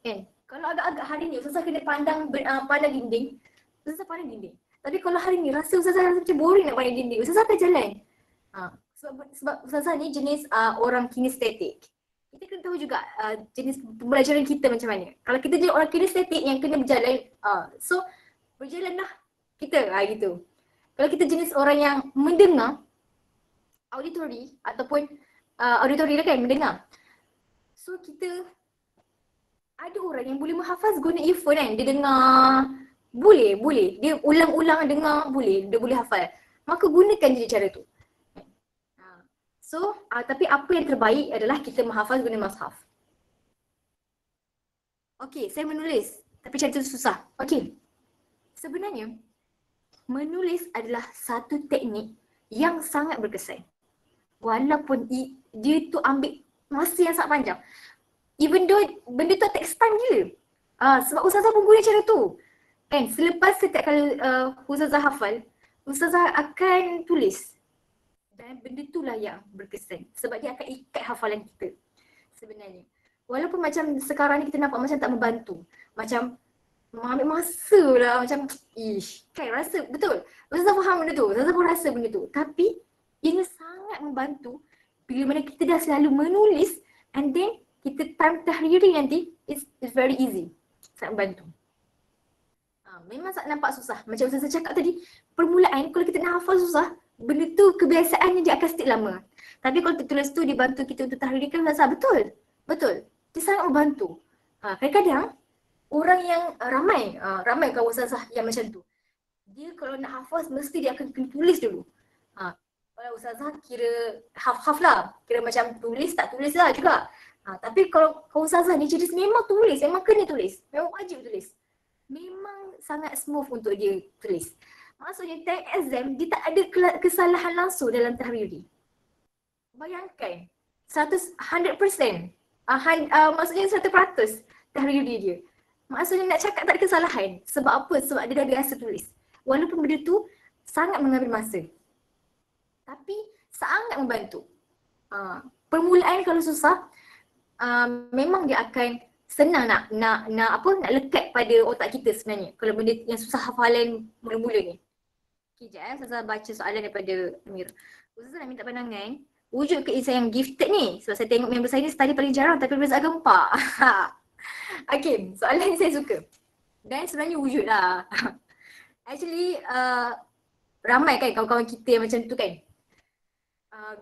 Kan? Kalau agak-agak hari ni Ustazah kena pandang dinding, Ustazah pandang dinding. Tapi kalau hari ni rasa Ustazah rasa macam boring nak pandang dinding, Ustazah akan jalan. Sebab Ustazah ni jenis orang kinestetik. Kita kena tahu juga jenis pembelajaran kita macam mana. Kalau kita jadi orang kinestetik yang kena berjalan, so berjalanlah kita gitu. Kalau kita jenis orang yang mendengar, auditory ataupun auditory lah kan, mendengar. So kita ada orang yang boleh menghafaz guna earphone kan, dia dengar, boleh. Dia ulang-ulang dengar, dia boleh hafal. Maka gunakan je cara tu. So, tapi apa yang terbaik adalah kita menghafaz guna mushaf. Okey, saya menulis. Tapi cara itu susah. Okey. Sebenarnya, menulis adalah satu teknik yang sangat berkesan. Walaupun dia tu ambil masa yang sangat panjang. Even though benda tu takes time gila. Sebab ustazah pun guna cara tu. Kan, selepas setiap kali ustazah hafal, ustazah akan tulis. Dan benda itulah yang berkesan. Sebab dia akan ikat hafalan kita sebenarnya. Walaupun macam sekarang ni kita nampak macam tak membantu. Macam mengambil masa lah, macam kan rasa betul. Ustazah faham benda tu, ustazah pun rasa benda tu. Tapi ia sangat membantu bila mana kita dah selalu menulis and then kita time tahriri nanti it's very easy. Sangat membantu. Memang sangat nampak susah. Macam ustazah cakap tadi, permulaan kalau kita nak hafal susah, benda tu kebiasaannya dia akan stick lama. Tapi kalau tertulis tu dia bantu kita untuk tahrirkan rasa betul. Betul. Dia sangat membantu. Kadang-kadang orang yang ramai kawan ustazah yang macam tu. Dia kalau nak hafaz mesti dia akan kena tulis dulu. Kalau ustazah kira half-half lah. Kira macam tulis tak tulis lah juga. Tapi kalau ustazah ni jenis memang tulis, memang kena tulis. Memang wajib tulis. Memang sangat smooth untuk dia tulis. Maksudnya time exam dia tak ada kesalahan langsung dalam tahriri. Bayangkan 100%. Maksudnya 100% tahriri dia. Maksudnya nak cakap tak ada kesalahan. Sebab apa? Sebab dia dah biasa tulis. Walaupun benda tu sangat mengambil masa. Tapi sangat membantu. Permulaan kalau susah, memang dia akan senang nak lekat pada otak kita sebenarnya. Kalau benda yang susah hafalan mula-mula ni. Sekejap saya baca soalan daripada Amir. Ustazah nak minta pandangan, wujud ke saya yang gifted ni? Sebab saya tengok member saya ni study paling jarang tapi result gempak. Okay, soalan ni saya suka. Dan sebenarnya wujud lah. Actually, ramai kan kawan-kawan kita yang macam tu kan.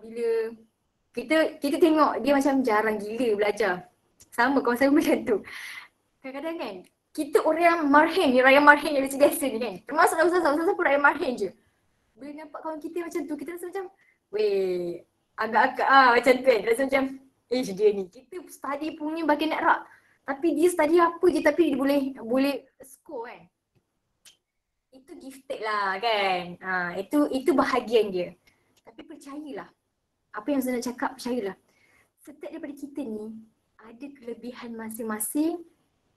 Bila kita tengok dia macam jarang gila belajar. Sama kawan saya macam tu. Kadang-kadang kan, kita orang marhen, rakyat marhen yang biasa-biasa ni kan. Termasuk ustazah pun rakyat marhen je. Bila nampak kawan kita macam tu, kita rasa macam, weh, agak-agak macam tu kan. Rasa macam, dia ni. Kita study punya bagian nak rak. Tapi dia study apa je tapi dia boleh score kan. Itu gifted lah kan. Itu bahagian dia. Tapi percayalah. Apa yang saya nak cakap, percayalah. Setiap daripada kita ni, ada kelebihan masing-masing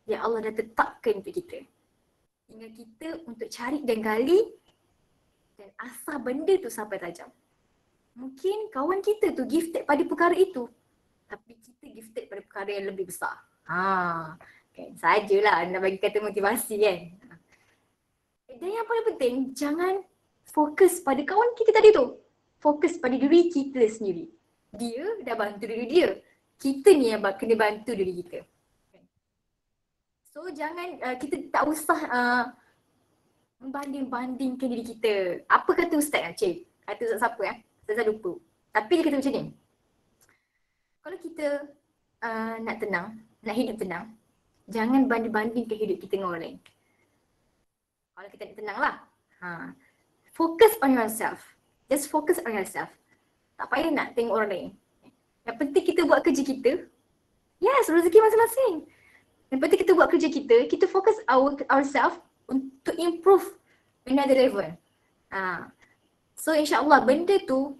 yang Allah dah tetapkan untuk kita. Tinggal kita untuk cari dan gali dan asah benda tu sampai tajam. Mungkin kawan kita tu gifted pada perkara itu. Tapi kita gifted pada perkara yang lebih besar. Kan sajalah nak bagi kata motivasi kan. Dan yang paling penting, jangan fokus pada kawan kita tadi tu. Fokus pada diri kita sendiri. Dia dah bantu diri dia. Kita ni yang kena bantu diri kita. So jangan, kita tak usah membanding-bandingkan diri kita. Apa kata ustaz Cik? Kata ustaz siapa Ustazah lupa. Tapi dia kata macam ni. Kalau kita nak tenang, nak hidup tenang, jangan banding-bandingkan hidup kita dengan orang lain. Kalau kita nak tenang lah. Focus on yourself. Just focus on yourself. Tak payah nak tengok orang lain. Yang penting kita buat kerja kita. Yes, rezeki masing-masing. Yang penting kita buat kerja kita, kita fokus ourselves untuk improve another level. So insyaAllah benda tu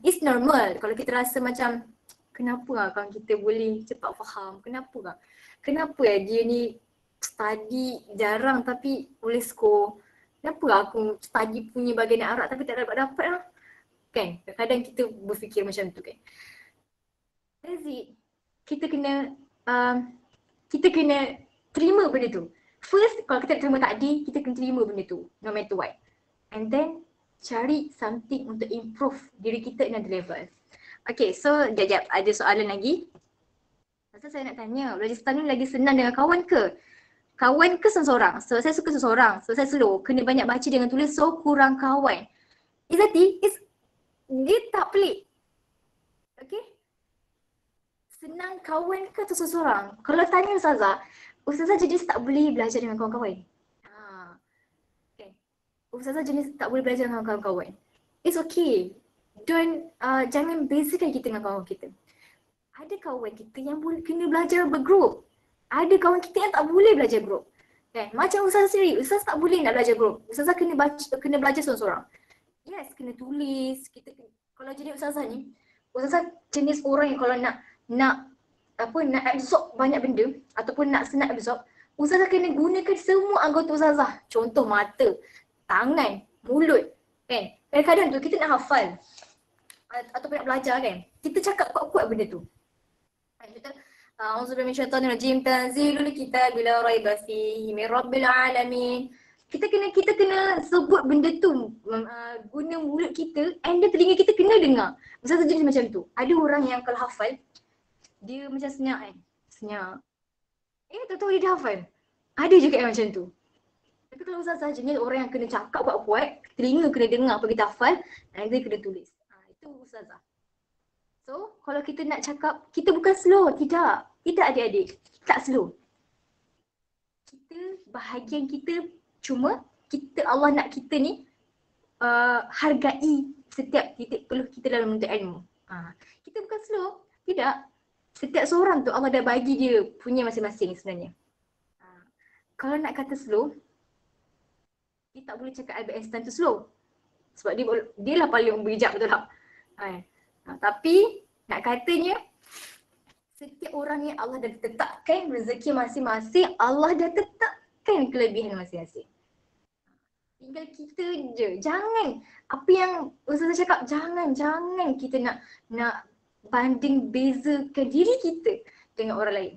is normal kalau kita rasa macam kenapa lah kawan kita boleh cepat faham, kenapa dia ni study jarang tapi boleh score, kenapa lah aku study punya bagian Arab tapi tak dapat lah. Kan, kadang-kadang kita berfikir macam tu kan. That's it. Kita kena terima benda tu. First, kalau kita terima takdir, kita kena terima benda tu, no matter what. And then, cari something untuk improve diri kita another level. Okay, so jap ada soalan lagi. Masa saya nak tanya, belajar setahun ni lagi senang dengan kawan ke? Kawan ke seseorang? So saya suka seseorang, so saya slow. Kena banyak baca dengan tulis, so kurang kawan. Izzati, dia tak pelik. Okay? Senang kawan ke atau seseorang? Kalau tanya Ustazah jenis tak boleh belajar dengan kawan-kawan. Okay. Ustazah jenis tak boleh belajar dengan kawan-kawan. It's okay. Jangan bezakan kita dengan kawan kita. Ada kawan kita yang boleh kena belajar bergroup. Ada kawan kita yang tak boleh belajar group. Kan? Macam Ustazah sendiri, Ustazah tak boleh nak belajar group. Ustazah kena belajar seorang-seorang. Yes, kena tulis. Kalau jadi Ustazah ni, Ustazah jenis orang yang kalau nak absorb banyak benda ataupun nak senang absorb, Ustazah kena gunakan semua anggota Ustazah. Contoh mata, tangan, mulut. Kan? Kadang-kadang tu kita nak hafal ataupun nak belajar kan. Kita cakap kuat-kuat benda tu. Kita A'udzubillahi minasyaitonir rajim, tanzilul kitab la raiba fihi min rabbil alamin. Kita kena sebut benda tu, guna mulut kita and then telinga kita kena dengar. Ustazah jenis macam tu. Ada orang yang kalau hafal dia macam senyap kan. Senyap. Tak tahu dia dah hafal. Ada juga yang macam tu. Tapi kalau Ustazah jenis orang yang kena cakap kuat-kuat, telinga kena dengar apa kita hafal, dan dia kena tulis. Itu Ustazah. So, kalau kita nak cakap, kita bukan slow. Tidak adik-adik. Tak slow. Bahagian kita cuma Allah nak kita ni hargai setiap titik peluh kita dalam menuntut ilmu. Kita bukan slow. Tidak. Setiap seorang tu Allah dah bagi dia punya masing-masing sebenarnya. Kalau nak kata slow, dia tak boleh cakap Albert Einstein tu slow. Sebab dia lah paling bijak, betul tak? Tapi nak katanya setiap orang ni Allah dah tetapkan rezeki masing-masing, Allah dah tetapkan kelebihan masing-masing. Tinggal kita je. Jangan apa yang Ustazah cakap, jangan kita nak banding bezakan diri kita dengan orang lain.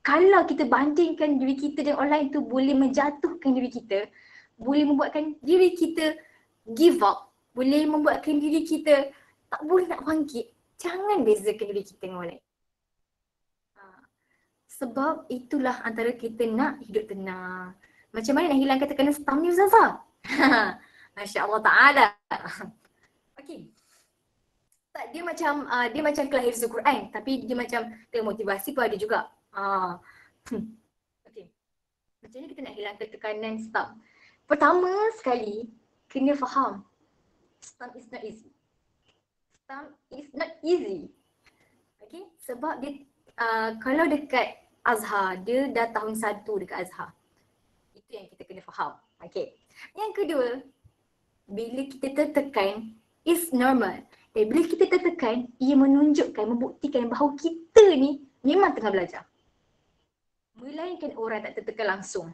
Kalau kita bandingkan diri kita dengan orang lain tu boleh menjatuhkan diri kita, boleh membuatkan diri kita give up, boleh membuatkan diri kita tak boleh nak bangkit. Jangan bezakan diri kita dengan orang lain. Sebab itulah antara kita nak hidup tenang. Macam mana nak hilangkan tekanan stam ni Ustazah? Masya Allah Ta'ala. Okay. Dia macam kelas hifzul Quran, tapi dia macam motivasi pun ada juga. Okay. Macam mana kita nak hilangkan tekanan stam? Pertama sekali, kena faham. Stam is not easy. Stam is not easy. Okay, sebab dia kalau dekat Azhar, dia dah tahun 1 dekat Azhar. Itu yang kita kena faham. Okay. Yang kedua, bila kita tertekan, is normal. Dan bila kita tertekan, ia menunjukkan, membuktikan bahawa kita ni memang tengah belajar. Melainkan orang tak tertekan langsung.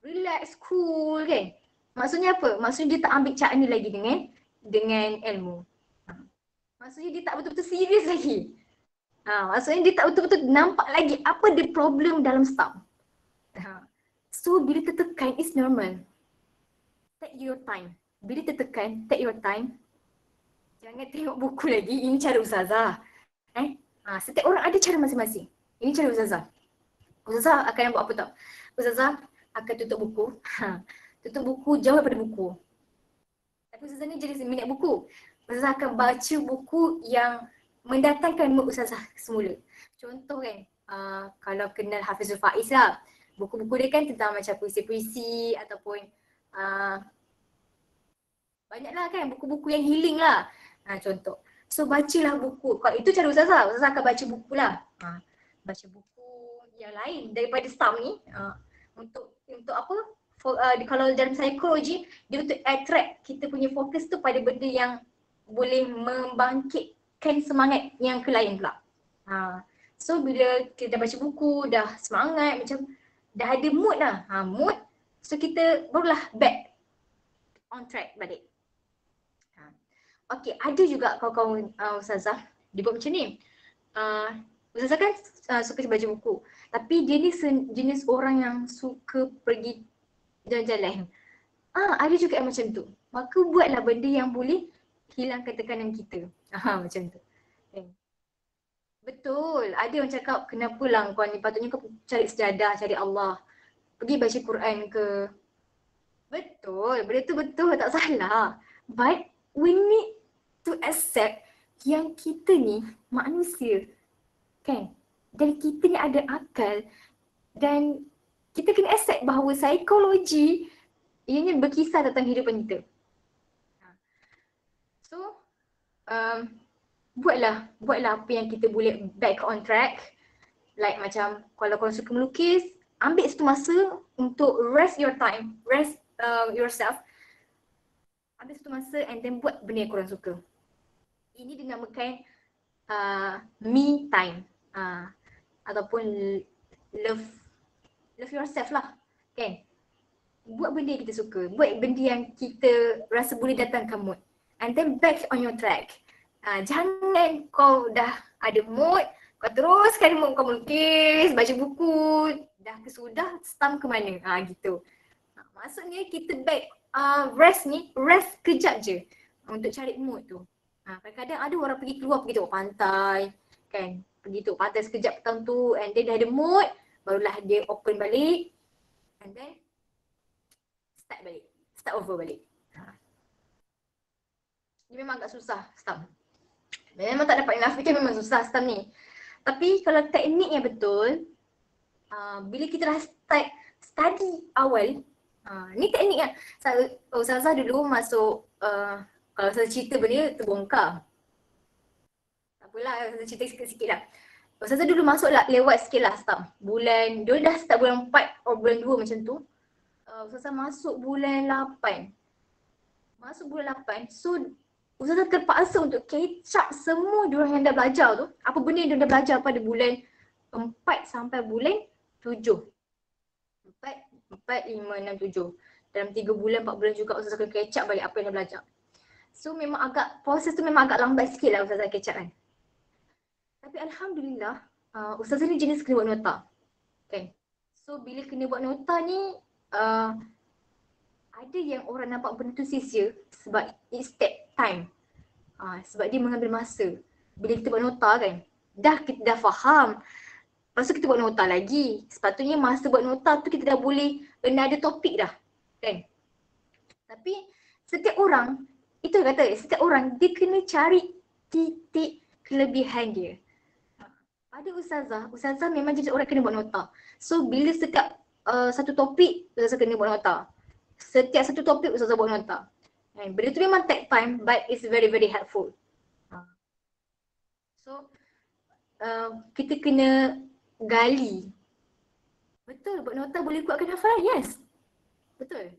Relax, cool kan. Maksudnya apa? Maksudnya dia tak ambil cara ni lagi dengan ilmu. Maksudnya dia tak betul-betul serius lagi. Maksudnya dia tak betul-betul nampak lagi apa the problem dalam stam. So bila tertekan is normal. Take your time. Bila tertekan, take your time. Jangan tengok buku lagi. Ini cara Ustazah. Setiap orang ada cara masing-masing. Ini cara Ustazah. Ustazah akan buat apa tau? Ustazah akan tutup buku. Tutup buku jauh daripada buku. Tapi Ustazah ni jenis minat buku. Ustazah akan baca buku yang mendatangkan mood Ustazah semula. Contoh kan, kalau kenal Hafizul Faiz lah. Buku-buku dia kan tentang macam puisi-puisi ataupun banyaklah kan buku-buku yang healing lah. Contoh. So bacalah buku. Kalau itu cara Ustazah, Ustazah akan baca buku lah. Baca buku yang lain daripada stam ni. Untuk apa? Kalau dalam psikologi, dia untuk attract kita punya fokus tu pada benda yang boleh membangkitkan semangat yang ke lain pula. So bila kita dah baca buku, dah semangat, macam dah ada mood lah. Mood. So kita barulah back on track balik. Okay, ada juga kawan-kawan Ustazah, dia buat macam ni. Ustazah kan suka baca buku. Tapi dia ni jenis orang yang suka pergi jalan-jalan. Ada juga yang macam tu. Maka buatlah benda yang boleh hilangkan tekanan kita. Macam tu. Betul. Ada yang cakap, kenapa lah kau ni, patutnya kau cari sejadah, cari Allah. Pergi baca Quran ke. Betul. Benda tu betul, tak salah. But we need to accept yang kita ni manusia. Kan? Dan kita ni ada akal. Dan kita kena accept bahawa psikologi ianya berkisar tentang kehidupan kita. So, buatlah apa yang kita boleh back on track. Like macam kalau korang suka melukis, ambil satu masa untuk rest your time, rest yourself. Ambil satu masa and then buat benda yang korang suka. Ini dinamakan me time. Ataupun love yourself lah, kan? Buat benda yang kita suka, buat benda yang kita rasa boleh datangkan mood. And then back on your track. Jangan kau dah ada mood, kau teruskan mood kau melukis, baca buku, dah kesudah stamp ke mana, gitu. Maksudnya kita back, rest kejap je untuk cari mood tu. Kadang-kadang ada orang pergi keluar, pergi tengok pantai, kan? Pergi tengok pantai sekejap petang tu and then dah ada mood, barulah dia open balik and then start over balik. Dia memang agak susah stamp. Memang tak dapat nafikan, memang susah stamp ni. Tapi kalau teknik yang betul, bila kita dah start study awal, ni teknik kan. Ustazah dulu masuk, kalau saya cerita benda terbongkar. Tak apalah, saya cerita sikit-sikit lah. Ustazah dulu masuk lah, lewat sikit lah stamp. Dia dah start bulan 4 atau bulan 2 macam tu. Ustazah masuk bulan 8. So Ustazah terpaksa untuk catch up semua diorang yang dah belajar tu. Apa benda yang dia dah belajar pada bulan 4 sampai bulan 7. 4, 5, 6, 7. Dalam 3 bulan, 4 bulan juga Ustazah kena catch up balik apa yang dah belajar. So memang proses tu memang agak lambat sikit lah Ustazah catch up kan. Tapi Alhamdulillah, Ustazah ni jenis kena buat nota. Okay. So bila kena buat nota ni, ada yang orang nampak benda tu sia-sia sebab it take time. Sebab dia mengambil masa. Bila kita buat nota kan, kita dah faham. Lepas tu kita buat nota lagi. Sepatutnya masa buat nota tu kita dah boleh ada topik dah. Kan? Tapi setiap orang, itu kata setiap orang dia kena cari titik kelebihan dia. Pada Ustazah memang jenis orang kena buat nota. So bila setiap satu topik Ustazah kena buat nota. Setiap satu topik Ustazah buat nota. Benda tu memang take time but it's very very helpful. So kita kena gali. Betul, buat nota boleh kuatkan hafalan? Yes. Betul.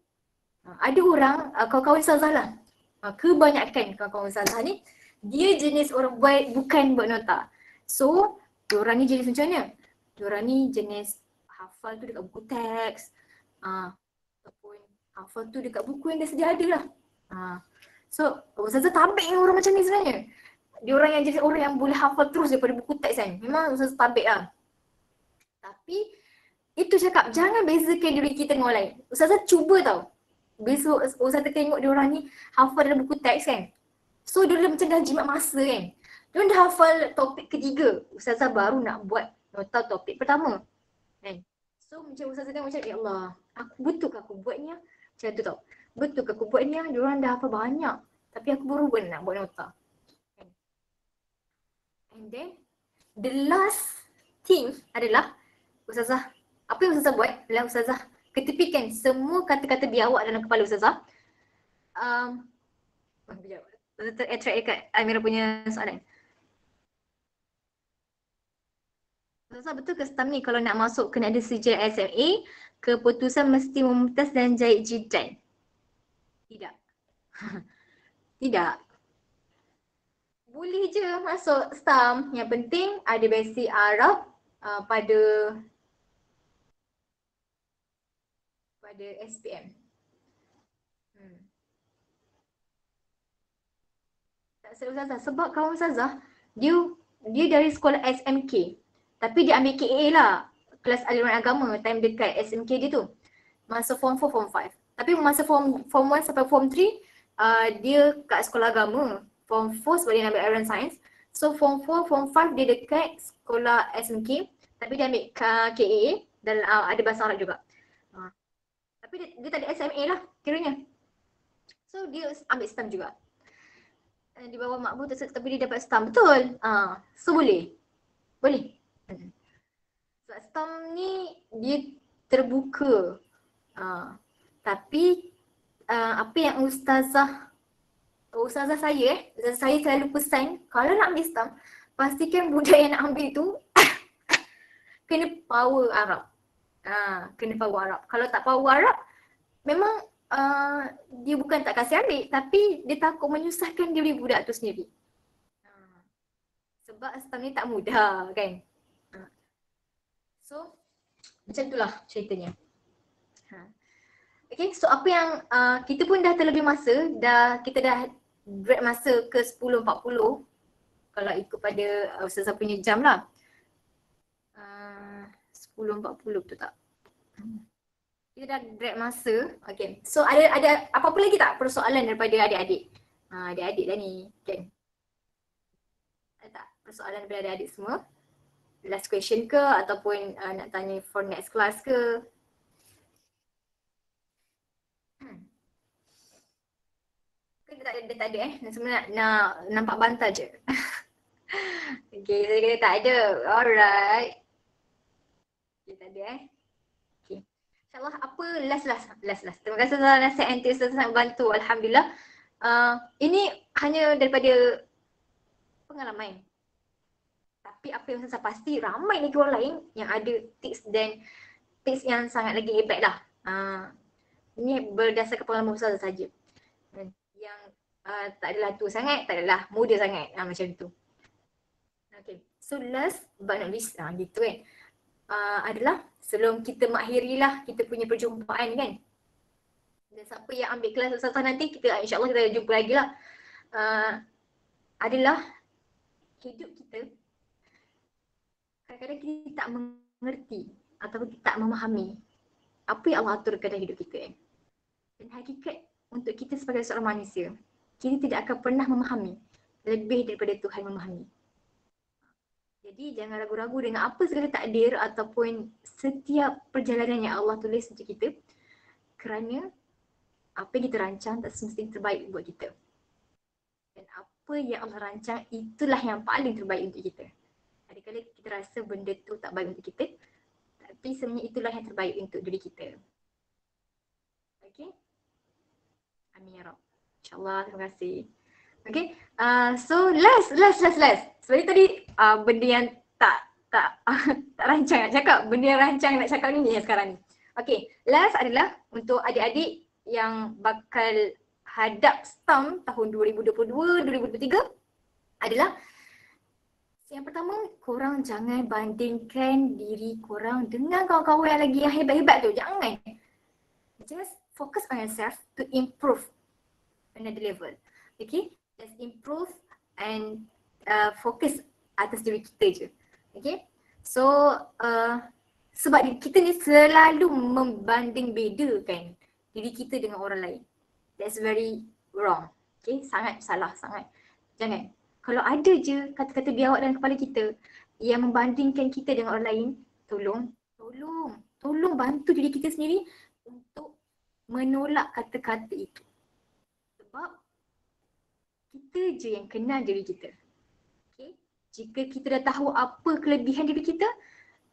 Ada orang, kawan-kawan Ustazah lah. Kebanyakan kawan-kawan Ustazah ni dia jenis orang bukan buat nota. So diorang ni jenis macam mana? Diorang ni jenis hafal tu dekat buku teks, ataupun hafal tu dekat buku yang dah sedia ada lah. So Ustazah tabik dengan orang macam ni sebenarnya. Diorang yang jenis orang yang boleh hafal terus daripada buku teks kan. Memang Ustazah tabik lah. Tapi itu cakap jangan bezakan diri kita dengan orang lain. Ustazah cuba tau. Besok Ustazah tengok diorang ni hafal dalam buku teks kan. So diorang macam dah jimat masa kan. Diorang dah hafal topik ketiga. Ustazah baru nak buat nota topik pertama. Kan? So macam Ustazah tengok macam, ya Allah, betul ke aku buat ni? Macam tu tau. Betul ke aku buat ni? Diorang dah hafal banyak. Tapi aku baru nak buat nota. Kan? And then the last thing adalah Ustazah, apa yang Ustazah buat adalah Ustazah ketepikan semua kata-kata biawak dalam kepala Ustazah. Attract dekat Amira punya soalan. Ustazah, betul ke stamp ni kalau nak masuk kena ada sejarah SMA, keputusan mesti mumtaz dan jahit jidan? Tidak. Tidak. Boleh je masuk stamp. Yang penting ada basic Arab pada SPM. Tak silap Ustazah. Sebab kawan Ustazah, dia dari sekolah SMK. Tapi dia ambil KA lah. Kelas aliran agama, time dekat SMK dia tu. Masa form 4, form 5. Tapi masa form 1 sampai form 3, dia kat sekolah agama. Form 4 sebab dia ambil aliran science. So form 4, form 5 dia dekat sekolah SMK. Tapi dia ambil KA dan ada bahasa Arab juga. Tapi dia tak ada SMA lah kiranya. So dia ambil stamp juga. Di bawah makbul tapi dia dapat stamp. Betul. So boleh. Boleh. Sebab stamp ni dia terbuka. Tapi apa yang Ustazah ustazah saya selalu pesan kalau nak ambil stam, pastikan budak yang nak ambil tu kena power Arab. Kena power Arab. Kalau tak power Arab, memang dia bukan tak kasih ambil, tapi dia takut menyusahkan diri budak tu sendiri. Sebab stam ni tak mudah kan. So macam itulah ceritanya. Okay, so apa yang kita pun dah terlebih masa, kita dah break masa ke 10.40 kalau ikut pada ustazah punya jam lah. 10.40 betul tak? Kita dah break masa. Okay, so ada apa-apa lagi tak persoalan daripada adik-adik? Adik-adik dah ni kan? Ada tak persoalan daripada adik-adik semua? Last question ke ataupun nak tanya for next class ke? Dia tak ada sebenarnya nak nampak bantal je. Okay, so dia tak ada. Alright. Dia tak ada Okay. InsyaAllah apa last. Terima kasih Ustazah nasihat and tips, Ustazah sangat bantu. Alhamdulillah. Ini hanya daripada pengalaman. Tapi apa yang saya pasti ramai lagi orang lain yang ada tips dan tips yang sangat lagi hebat lah. Ini berdasarkan pengalaman Ustazah saja. Yang tak adalah tua sangat, tak adalah muda sangat. Macam tu. Okay. So last but not least, gitu kan. Adalah sebelum kita mengakhirilah kita punya perjumpaan kan. Dan siapa yang ambil kelas Ustazah nanti, insyaAllah kita jumpa lagi lah. Adalah hidup kita kadang-kadang kita tak mengerti ataupun tak memahami apa yang Allah aturkan dalam hidup kita kan. Dan hakikat untuk kita sebagai seorang manusia, kita tidak akan pernah memahami lebih daripada Tuhan memahami. Jadi jangan ragu-ragu dengan apa segala takdir ataupun setiap perjalanan yang Allah tulis untuk kita, kerana apa yang kita rancang tak semestinya terbaik buat kita. Dan apa yang Allah rancang itulah yang paling terbaik untuk kita. Kadang-kadang kita rasa benda tu tak baik untuk kita, tapi sebenarnya itulah yang terbaik untuk diri kita. Okay? Amin ya Rabb. InsyaAllah, terima kasih. Okay, so last. Sebenarnya tadi benda yang tak rancang nak cakap. Benda yang rancang nak cakap ni yang sekarang ni. Okay, last adalah untuk adik-adik yang bakal hadap STAM tahun 2022-2023 adalah yang pertama, korang jangan bandingkan diri korang dengan kawan-kawan yang lagi yang hebat-hebat tu. Jangan. Just focus on yourself to improve another level. Okay? Just improve and fokus atas diri kita je. Okay? So, sebab kita ni selalu membanding bedakan diri kita dengan orang lain. That's very wrong. Okay? Sangat salah, sangat. Jangan. Kalau ada je kata-kata biawak dalam kepala kita yang membandingkan kita dengan orang lain, tolong bantu diri kita sendiri untuk menolak kata-kata itu. Sebab kita je yang kenal diri kita. Okay? Jika kita dah tahu apa kelebihan diri kita,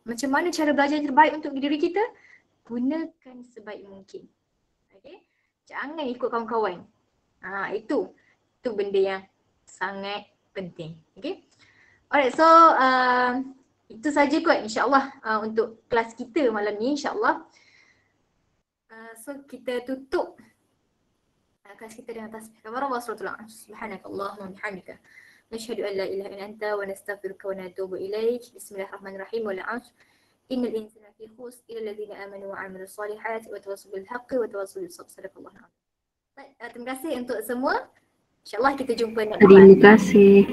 macam mana cara belajar yang terbaik untuk diri kita, gunakan sebaik mungkin. Okay? Jangan ikut kawan-kawan. Itu benda yang sangat penting. Okay? Alright, so itu saja kot insyaAllah untuk kelas kita malam ni insyaAllah. So kita tutup kelas kita dengan tasbih kafarah wa suratul A'la. Subhanakallahumma wa bihamdika nashhadu an la ilaha illa anta wa nastaghfiruka wa natubu ilaik. Bismillahirrahmanirrahim. Wal 'ashr innal insana fi khusr illa alladhina amanu wa 'amilus solihati wa tawassaw bil haqqi wa tawassaw bis sabr. Sadaqallahu a'lam. Terima kasih untuk semua. InsyaAllah kita jumpa next time. Terima kasih.